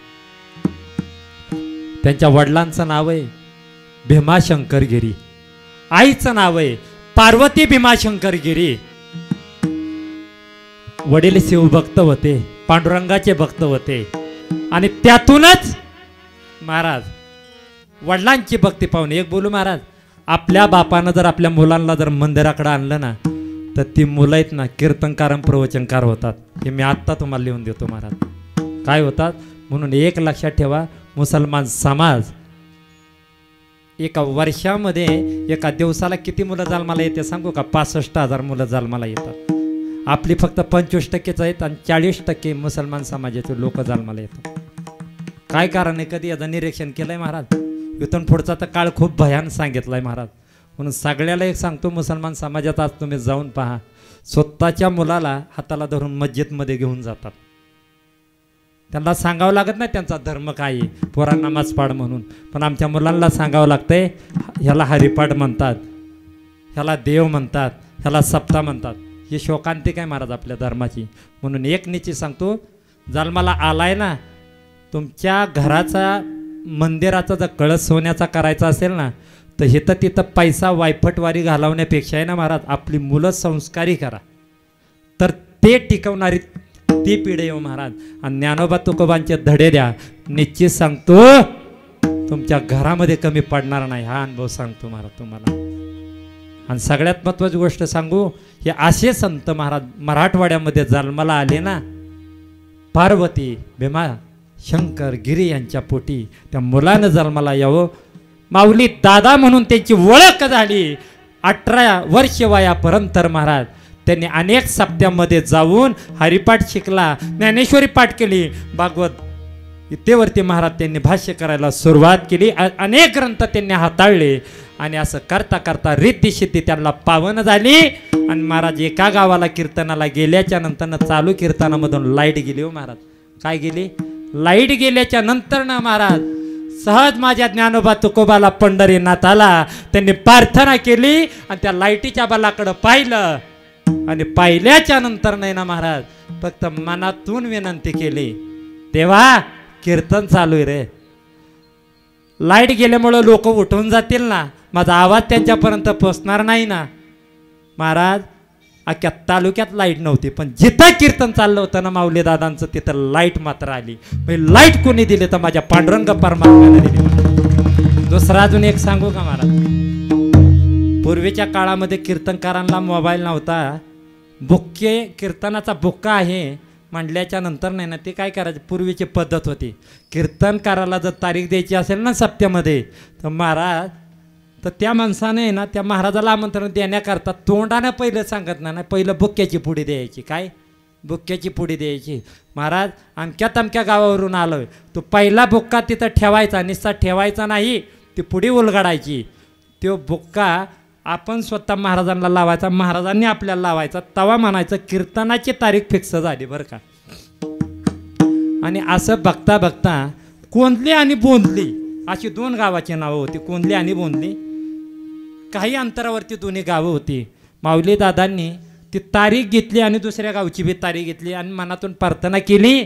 त्यांच्या वडिलांचं नाव आहे भीमाशंकर गिरी, आईचं नाव आहे पार्वती भीमाशंकर गिरी. वडील शिवभक्त होते, पांडुरंगाचे भक्त होते. आणि त्यातूनच महाराज वडिलांची भक्ती पाहून एक बोलू महाराज, आपल्या बापानं जर आपल्या मुलांना जर मंदिराकडे आणलं ना तर ती मुलं आहेत ना कीर्तनकार प्रवचनकार होतात. हे मी आत्ता तुम्हाला लिहून देतो महाराज, काय होतात. म्हणून एक लक्षात ठेवा, मुसलमान समाज एका वर्षामध्ये एका दिवसाला किती मुलं जन्माला येते सांगू का. 65,000 मुलं जन्माला येतात. आपली फक्त 25% आहेत आणि 40% मुसलमान समाजाचे लोक जन्माला येतात. काय कारण आहे, कधी याचं निरीक्षण केलंय महाराज. इथून पुढचा तर काळ खूप भयान सांगितलाय महाराज. म्हणून सगळ्याला एक सांगतो, मुसलमान समाजात आज तुम्ही जाऊन पहा, स्वतःच्या मुलाला हाताला धरून मस्जिदमध्ये घेऊन जातात. त्यांना सांगावं लागत नाही त्यांचा धर्म काय आहे, पोरा नमाज पाड म्हणून. पण आमच्या मुलांना सांगावं लागतंय, ह्याला हरिपाठ म्हणतात, ह्याला देव म्हणतात, ह्याला सप्ताह म्हणतात. ही शोकांतिक आहे महाराज आपल्या धर्माची. म्हणून एक निश्चित सांगतो, जन्माला आलाय ना, तुमच्या घराचा मंदिराचा जर कळस सोन्याचा करायचा असेल ना तर हिथं तिथं पैसा वायफटवारी घालवण्यापेक्षा आहे ना महाराज, आपली मुलं संस्कारी करा, तर ते टिकवणारी ती पिढी येऊ महाराज. आणि ज्ञानोबा तुकोबांचे धडे द्या, निश्चित सांगतो तुमच्या घरामध्ये कमी पडणार नाही. हा अनुभव सांगतो महाराज तुम्हाला. आणि सगळ्यात महत्त्वाची गोष्ट सांगू, हे असे संत महाराज मराठवाड्यामध्ये जन्माला आले ना, पार्वती भीमा शंकर गिरी यांच्या पोटी त्या मुलानं जन्माला यावं. माऊली दादा म्हणून त्यांची ओळख झाली. 18 वर्ष वयापर्यंत महाराज त्यांनी अनेक सप्त्यामध्ये जाऊन हरिपाठ शिकला, ज्ञानेश्वरी पाठ केली, भागवत गीतेवरती महाराज त्यांनी भाष्य करायला सुरुवात केली. अनेक ग्रंथ त्यांनी हाताळले. आणि असं करता करता रिद्धिसिद्धी त्यांना पावन झाली. आणि महाराज एका गावाला कीर्तनाला गेल्याच्या नंतर चालू कीर्तनामधून लाईट गेली. हो महाराज, काय गेली, लाईट गेल्याच्या नंतर ना महाराज सहज माझ्या ज्ञानोबा तुकोबाला पंढरीनाथाला त्यांनी प्रार्थना केली आणि त्या लाईटीच्या बलाकडं पाहिलं. आणि पाहिल्याच्या नंतर नाही ना महाराज फक्त मनातून विनंती केली, तेव्हा कीर्तन चालू आहे रे. लाईट गेल्यामुळं लोक उठून जातील ना, माझा आवाज त्यांच्यापर्यंत पोचणार नाही ना. महाराज अख्ख्या तालुक्यात लाईट नव्हती, पण जिथं कीर्तन चाललं होतं ना माऊली दादांचं तिथं लाईट मात्र आली. लाईट कोणी दिली तर माझ्या पांडुरंग परमात्म्याने दिली. दुसरा अजून एक सांगू का महाराज, पूर्वीच्या काळामध्ये कीर्तनकारांना मोबाईल नव्हता. बुक्के कीर्तनाचा बुक्का आहे म्हणल्याच्या नंतर नाही ना ते काय करायचं, पूर्वीची पद्धत होती. कीर्तनकाराला जर तारीख द्यायची असेल ना सप्त्यामध्ये तर महाराज, तर त्या माणसाने ना त्या महाराजाला आमंत्रण देण्याकरता तोंडानं पहिलं सांगत नाही, पहिलं बुक्क्याची पुडी द्यायची. काय बुक्क्याची पुडी द्यायची. महाराज अमक्या तमक्या गावावरून आलोय, तो पहिला बुक्का तिथं ठेवायचा, निस्ता ठेवायचा नाही, ती पुडी उलगडायची. तो बुक्का आपण स्वतः महाराजांना लावायचा, महाराजांनी आपल्याला लावायचा. तवा म्हणायचं कीर्तनाची तारीख फिक्स झाली बरं का. आणि असं बघता बघता कोंदली आणि बोंदली अशी 2 गावाची नावं होती. कोंदली आणि बोंदली काही अंतरावरती दोन्ही गावं होती. माऊली दादांनी ती तारीख घेतली आणि दुसऱ्या गावची बी तारीख घेतली आणि मनातून प्रार्थना केली,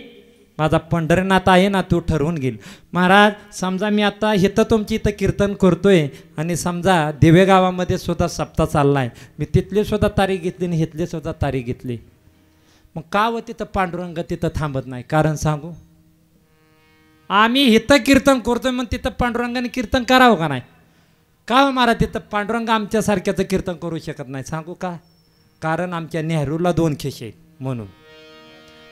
माझा पंढरीनाथ आहे ना तू ठरवून घेईल. महाराज समजा मी आता इथं तुमची इथं कीर्तन करतोय आणि समजा दिवे गावामध्ये सुद्धा सप्ताह चालला आहे, मी तिथली सुद्धा तारीख घेतली आणि इथली सुद्धा तारीख घेतली, मग का व तिथं पांडुरंग तिथं थांबत नाही? कारण सांगू, आम्ही इथं कीर्तन करतोय मग तिथं पांडुरंगाने कीर्तन करावं का नाही? का हो महाराज तिथं पांडुरंग आमच्यासारख्याचं कीर्तन करू शकत नाही? सांगू का? कारण आमच्या नेहरूला 2 खिसे आहेत म्हणून.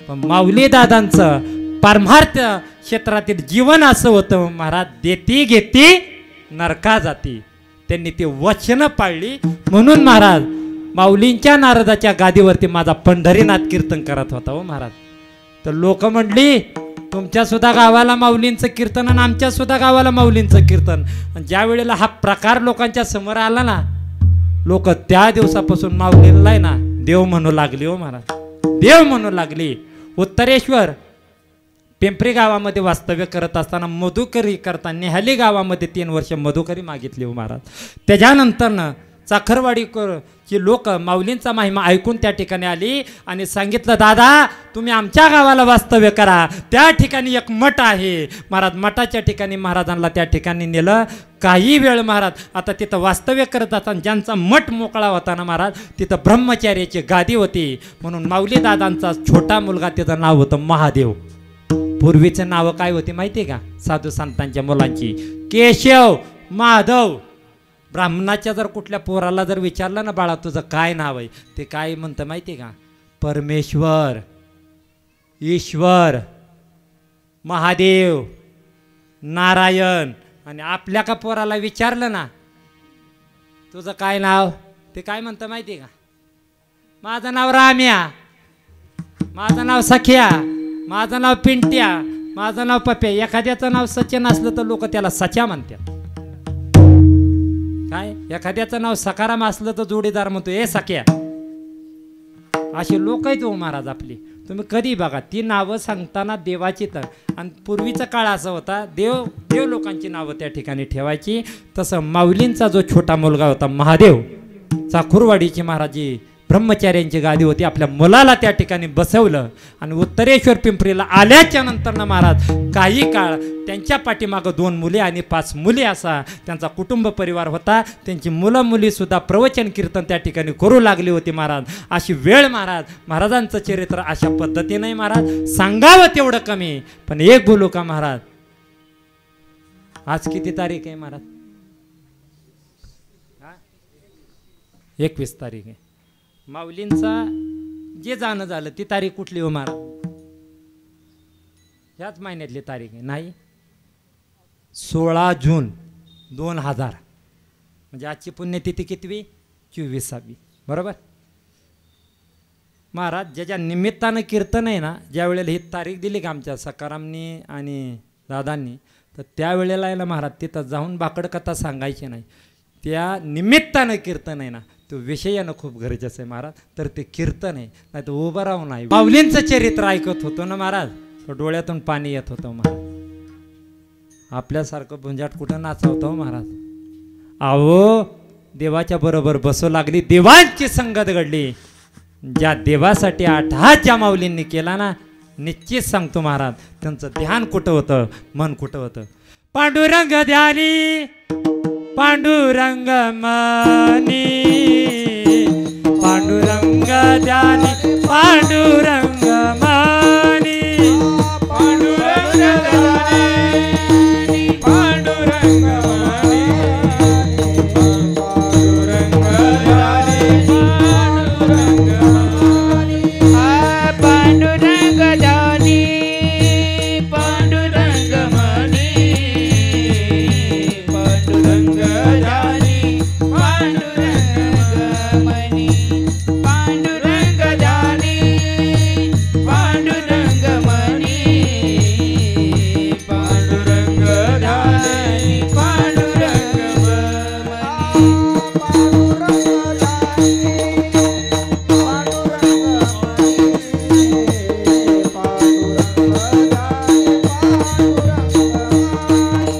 पण माऊली दादांचं परमार्थ क्षेत्रातील जीवन असं होतं महाराज, देती घेती नरका जाती. त्यांनी ती वचनं पाळली म्हणून महाराज माऊलींच्या नारदाच्या गादीवरती माझा पंढरीनाथ कीर्तन करत होता हो महाराज. तर लोक म्हणली तुमच्या सुद्धा गावाला माऊलींचं कीर्तन आणि आमच्या सुद्धा गावाला माऊलींचं कीर्तन. ज्या वेळेला हा प्रकार लोकांच्या समोर आला ना, लोक त्या दिवसापासून माऊलींना आहे ना देव म्हणू लागली हो महाराज, देव म्हणू लागली. उत्तरेश्वर पिंपरी गावामध्ये वास्तव्य करत असताना मधुकरी करता नेहाली गावामध्ये 3 वर्ष मधुकरी मागितली हो महाराज. त्याच्यानंतरनं चाखरवाडीची लोक माऊलींचा महिमा ऐकून त्या ठिकाणी आली आणि सांगितलं दादा तुम्ही आमच्या गावाला वास्तव्य करा, त्या ठिकाणी एक मठ आहे. महाराज मठाच्या ठिकाणी महाराजांना त्या ठिकाणी नेलं. काही वेळ महाराज आता तिथं वास्तव्य करत असताना ज्यांचा मठ मोकळा होता ना महाराज, तिथं ब्रह्मचार्याची गादी होती. म्हणून माऊली दादांचा छोटा मुलगा, त्याचं नाव होतं महादेव. पूर्वीचं नावं काय होती माहिती आहे का साधू संतांच्या मुलांची? केशव, माधव. ब्राह्मणाच्या जर कुठल्या पोराला जर विचारलं ना बाळा तुझं काय नाव आहे, ते काय म्हणतं माहिती आहे का? परमेश्वर, ईश्वर, महादेव, नारायण. आणि आपल्या का पोराला विचारलं ना तुझं काय नाव, ते काय म्हणतं माहिती आहे का? माझं नाव राम्या, माझं नाव सख्या, माझं नाव पिंट्या, माझं नाव पप्या. एखाद्याचं नाव सचिन असलं तर लोक त्याला सच्या म्हणतात. काय एखाद्याचं नाव सकाराम असलं तर जोडीदार म्हणतो ए सख्या. असे लोक आहेत हो महाराज आपली. तुम्ही कधी बघा ती नावं सांगताना देवाची तर. आणि पूर्वीचा काळ असा होता देव लोकांची नावं त्या ठिकाणी ठेवायची. तसं माऊलींचा जो छोटा मुलगा होता महादेव, चाकुरवाडीची महाराजी ब्रह्मचार्यांची गादी होती, आपल्या मुलाला त्या ठिकाणी बसवलं. आणि उत्तरेश्वर पिंपरीला आल्याच्या नंतर ना महाराज काही काळ त्यांच्या पाठीमागं 2 मुले आणि 5 मुली असा त्यांचा कुटुंब परिवार होता. त्यांची मुलं मुली सुद्धा प्रवचन कीर्तन त्या ठिकाणी करू लागली होती महाराज. अशी वेळ महाराजांचं चरित्र अशा पद्धतीने महाराज सांगावं तेवढं कमी. पण एक बोलू का महाराज, आज किती तारीख आहे महाराज? 21 तारीख आहे. माऊलींचा जे जाणं झालं ती तारीख कुठली हो महाराज? ह्याच महिन्यातली तारीख आहे नाही, 16 जून 2000. म्हणजे आजची पुण्यतिथी कितवी? 24वी. बरोबर महाराज. ज्याच्या निमित्तानं कीर्तन आहे ना, ज्या वेळेला ही तारीख दिली का आमच्या सकारामनी आणि दादांनी, तर त्यावेळेला आहे ना महाराज तिथं जाऊन बाकड कथा सांगायची नाही. त्या निमित्तानं कीर्तन आहे ना, तो विषय येणं खूप गरजेचं आहे महाराज. तर ते कीर्तन आहे, नाही तर उभं राहून नाही. माऊलींचं चरित्र ऐकत होतो ना महाराज, तो डोळ्यातून पाणी येत होतं महाराज. आपल्यासारखं भुंजाट कुठं नाचवतो महाराज. अहो देवाच्या बरोबर बसू लागली, देवांची संगत घडली. ज्या देवासाठी आठहात ज्या माऊलींनी केला ना, निश्चित सांगतो महाराज त्यांचं ध्यान कुठं होतं, मन कुठं होतं. पांडुरंग ध्यानी पांडुरंग मनी, पांडुरंग ध्यानी पांडुरंग मनी, पांडुरंग ध्यानी पांडुरंग मनी, पांडुरंग ध्यानी पांडुरंग मनी, पांडुरंग ध्यानी पांडुरंग मनी, पांडुरंग ध्यानी पांडुरंग मनी, पांडुरंग ध्यानी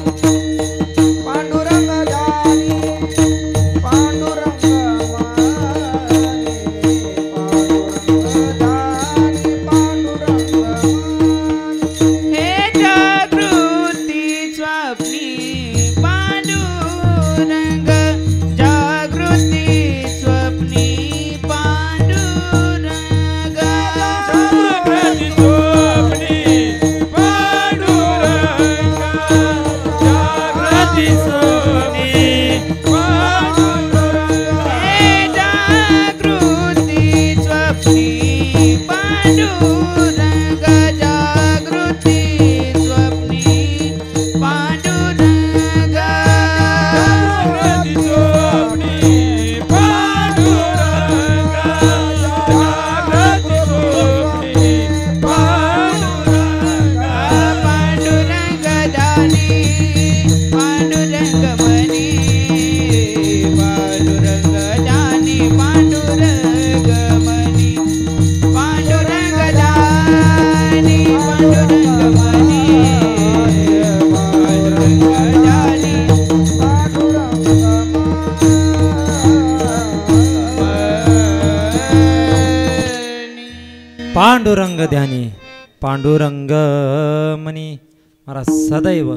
पांडुरंग मनी, पांडुरंग ध्यानी पांडुरंग पांडुरंग ध्यानी पांडुरंग म्हणी महाराज सदैव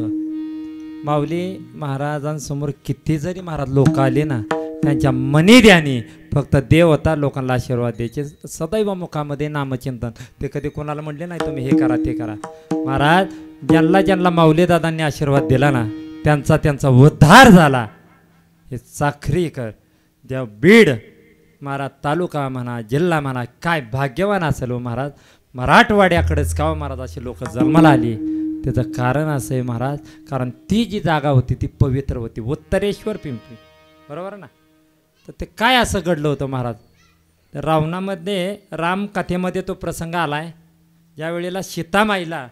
माऊली महाराजांसमोर किती जरी महाराज लोक आले ना त्यांच्या मनी ध्यानी फक्त देव होता लोकांना आशीर्वाद द्यायचे सदैव मुखामध्ये नामचिंतन ते कधी कोणाला म्हणले नाही तुम्ही हे करा ते करा महाराज ज्यांना ज्यांना माऊली दादांनी आशीर्वाद दिला ना त्यांचा उद्धार झाला हे साखरीकर ज्या बीड महाराज तालुका म्हणा जिल्हा म्हणा काय भाग्यवान असेल हो महाराज मराठवाड्याकडेच का महाराज असे लोक जन्माला आली त्याचं कारण असं आहे महाराज कारण ती जी जागा होती ती पवित्र होती उत्तरेश्वर पिंपरी बरोबर ना तर ते काय असं घडलं होतं महाराज तर रावणामध्ये रामकथेमध्ये तो प्रसंग आला आहे ज्या वेळेला सीतामाईला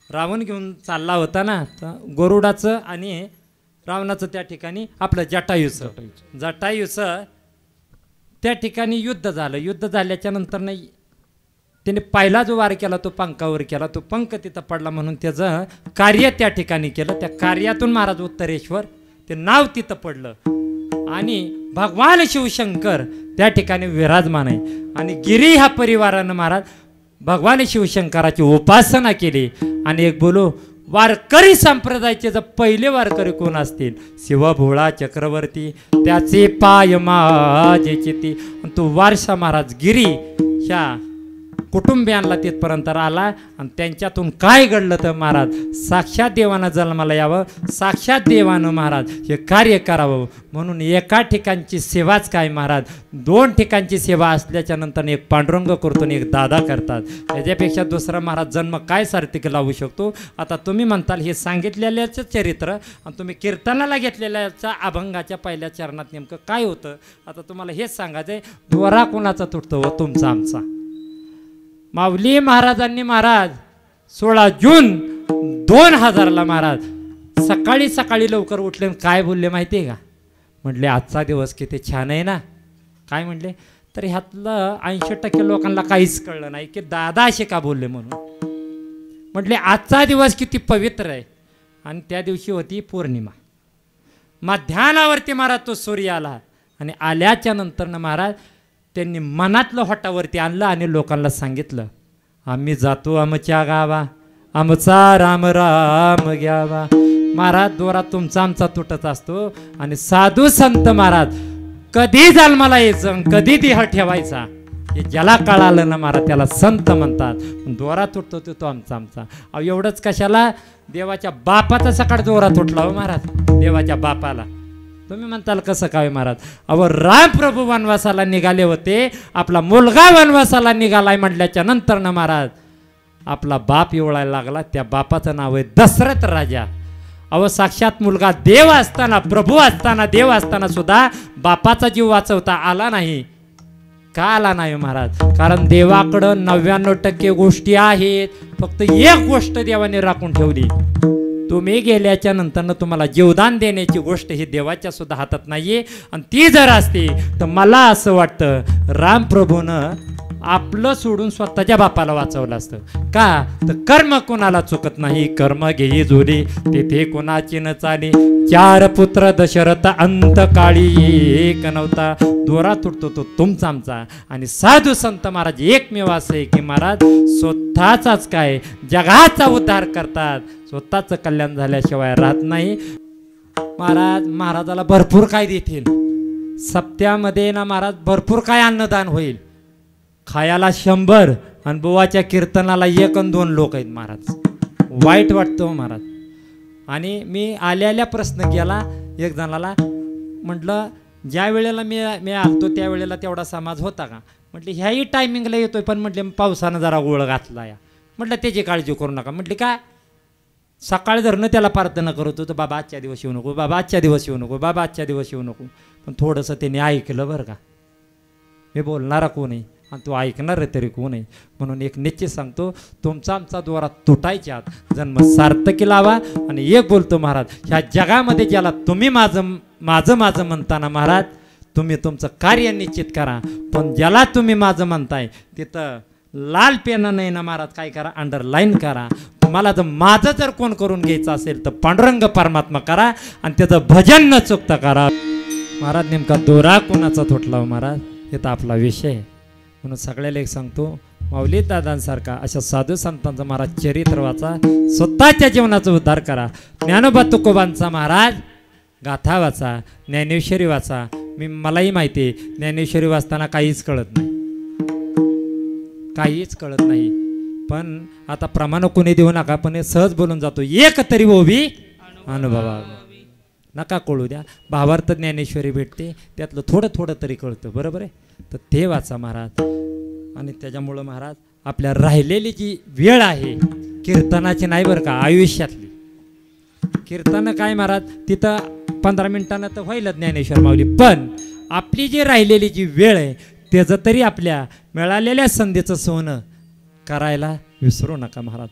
रावण घेऊन चालला होता ना तर गरुडाचं आणि रावणाचं त्या ठिकाणी आपलं जटायूचं त्या ठिकाणी युद्ध झालं युद्ध झाल्याच्या नंतर नाही त्याने पहिला जो वार केला तो पंखावर केला तो पंख तिथं पडला म्हणून त्याचं कार्य त्या ठिकाणी केलं त्या कार्यातून महाराज उत्तरेश्वर ते नाव तिथं पडलं आणि भगवान शिवशंकर त्या ठिकाणी विराजमान आहे आणि गिरी ह्या परिवारानं महाराज भगवान शिवशंकराची उपासना केली आणि एक बोलू वारकरी संप्रदायाचे जर पहिले वारकरी कोण असतील शिवभोळा चक्रवर्ती त्याचे पाय माझेचे ती तो वारसा महाराज गिरी ह्या कुटुंबियांना तिथपर्यंत आला आणि त्यांच्यातून काय घडलं तर महाराज साक्षात देवानं जन्माला यावं साक्षात देवानं महाराज हे कार्य करावं म्हणून एका ठिकाणची सेवाच काय महाराज दोन ठिकाणची सेवा असल्याच्या नंतर एक पांडुरंग करतो आणि एक दादा करतात याच्यापेक्षा दुसरा महाराज जन्म काय सार्थिक लावू शकतो आता तुम्ही म्हणताल हे सांगितलेल्याचं चरित्र आणि तुम्ही कीर्तनाला घेतलेल्याच्या अभंगाच्या पहिल्या चरणात नेमकं काय होतं आता तुम्हाला हेच सांगायचं आहे दोरा कोणाचा तुटतो व तुमचा आमचा माऊली महाराजांनी महाराज 16 जून 2000ला महाराज सकाळी लवकर उठले काय बोलले माहिती आहे का म्हटले आजचा दिवस किती छान आहे ना काय म्हटले तर ह्यातलं 80% लोकांना काहीच कळलं नाही की दादा असे का बोलले म्हणून म्हटले आजचा दिवस किती पवित्र आहे आणि त्या दिवशी होती पौर्णिमा मध्यानावरती महाराज तो सूर्य आला आणि आल्याच्या नंतरनं महाराज त्यांनी मनातलं होटावरती आणलं आणि लोकांना सांगितलं आम्ही जातो आमच्या गावा आमचा राम राम घ्यावा महाराज दोरा तुमचा आमचा तुटत असतो आणि साधू संत महाराज कधी जन्माला यायचं कधी देह ठेवायचा हे ज्याला कळालं ना महाराज त्याला संत म्हणतात दोरा तुटतो तो आमचा अहो एवढंच कशाला देवाच्या बापाचा सकाळ दोरा तुटला हो महाराज देवाच्या बापाला तुम्ही म्हणताल कसं काय महाराज अहो रामप्रभू वनवासाला निघाले होते आपला मुलगा वनवासाला निघालाय म्हटल्याच्या नंतर ना महाराज आपला बाप एवढायला लागला त्या बापाचं नाव आहे दशरथ राजा अहो साक्षात मुलगा देव असताना प्रभू असताना देव असताना सुद्धा बापाचा जीव वाचवता आला नाही का आला नाही महाराज कारण देवाकडं 99% गोष्टी आहेत फक्त एक गोष्ट देवाने राखून ठेवली तुम्ही गेल्याच्या नंतरनं तुम्हाला जीवदान देण्याची गोष्ट ही देवाच्या सुद्धा हातात नाहीये आणि ती जर असती तर मला असं वाटतं रामप्रभूनं आपलं सोडून स्वतःच्या बापाला वाचवलं असतं का तर कर्म कोणाला चुकत नाही कर्म घेई जोडी तेथे कोणाची न चाली 4 पुत्र दशरथ अंत काळी एक नव्हता दोरा तुटतो तो तुमचा आमचा आणि साधू संत महाराज एकमेव असं आहे की महाराज स्वतःचाच काय जगाचा उद्धार करतात स्वतःचं कल्याण झाल्याशिवाय राहत नाही महाराजाला भरपूर काय देतील सप्त्यामध्ये ना महाराज भरपूर काय अन्नदान होईल खायाला 100 आणि बुवाच्या कीर्तनाला 1 आणि 2 लोक आहेत महाराज वाईट वाटतं महाराज आणि मी आल्या प्रश्न केला एक जणाला म्हटलं ज्या वेळेला मी आलतो त्यावेळेला तेवढा समाज होता का म्हटलं ह्याही टायमिंगला येतोय पण म्हटले पावसानं जरा गोळ घातला या म्हटलं त्याची काळजी करू नका म्हटली काय सकाळी धरणं त्याला प्रार्थना करत होतं बाबा आजच्या दिवस येऊ नको बाबा आजच्या दिवस येऊ नको बाबा आजच्या दिवस येऊ नको पण थोडंसं त्याने ऐकलं बरं का मी बोलणारा कोण आहे आणि तो ऐकणार तरी कोण आहे म्हणून एक निश्चित सांगतो तुमचा आमचा दोरा तुटायच्यात जन्म सार्थकी लावा आणि एक बोलतो महाराज ह्या जगामध्ये ज्याला तुम्ही माझं म्हणताना महाराज तुम्ही तुमचं कार्य निश्चित करा पण ज्याला तुम्ही माझं म्हणताय तिथं लाल पेन नाही ना महाराज काय करा अंडरलाईन करा तुम्हाला जर माझं जर कोण करून घ्यायचं असेल तर पांडुरंग परमात्मा करा आणि त्याचं भजन न चुकता करा महाराज नेमका दोरा कोणाचा तुटला महाराज हे तर आपला विषय म्हणून सगळ्याला एक सांगतो माऊली दादांसारखा अशा साधू संतांचा महाराज चरित्र वाचा, स्वतःच्या जीवनाचा उद्धार करा. ज्ञानोबा तुकोबांचा महाराज गाथा वाचा, ज्ञानेश्वरी वाचा. मलाही माहिती आहे ज्ञानेश्वरी वाचताना काहीच कळत नाही, काहीच कळत नाही. पण आता प्रमाण कोणी देऊ नका, पण हे सहज बोलून जातो. एक तरी ओवी अनुभवा नका कळू द्या. भावार्थ ज्ञानेश्वरी भेटते, त्यातलं थोडं थोडं तरी कळतं. बरोबर आहे, तर ते वाचा महाराज. आणि त्याच्यामुळं महाराज आपल्या राहिलेली जी वेळ आहे कीर्तनाची नाही बरं का, आयुष्यातली कीर्तन काय महाराज, तिथं 15 मिनिटांना तर होईलच ज्ञानेश्वर माऊली, पण आपली जी राहिलेली जी वेळ आहे त्याचं तरी आपल्या मिळालेल्या संधीचं सोनं करायला विसरू नका महाराज.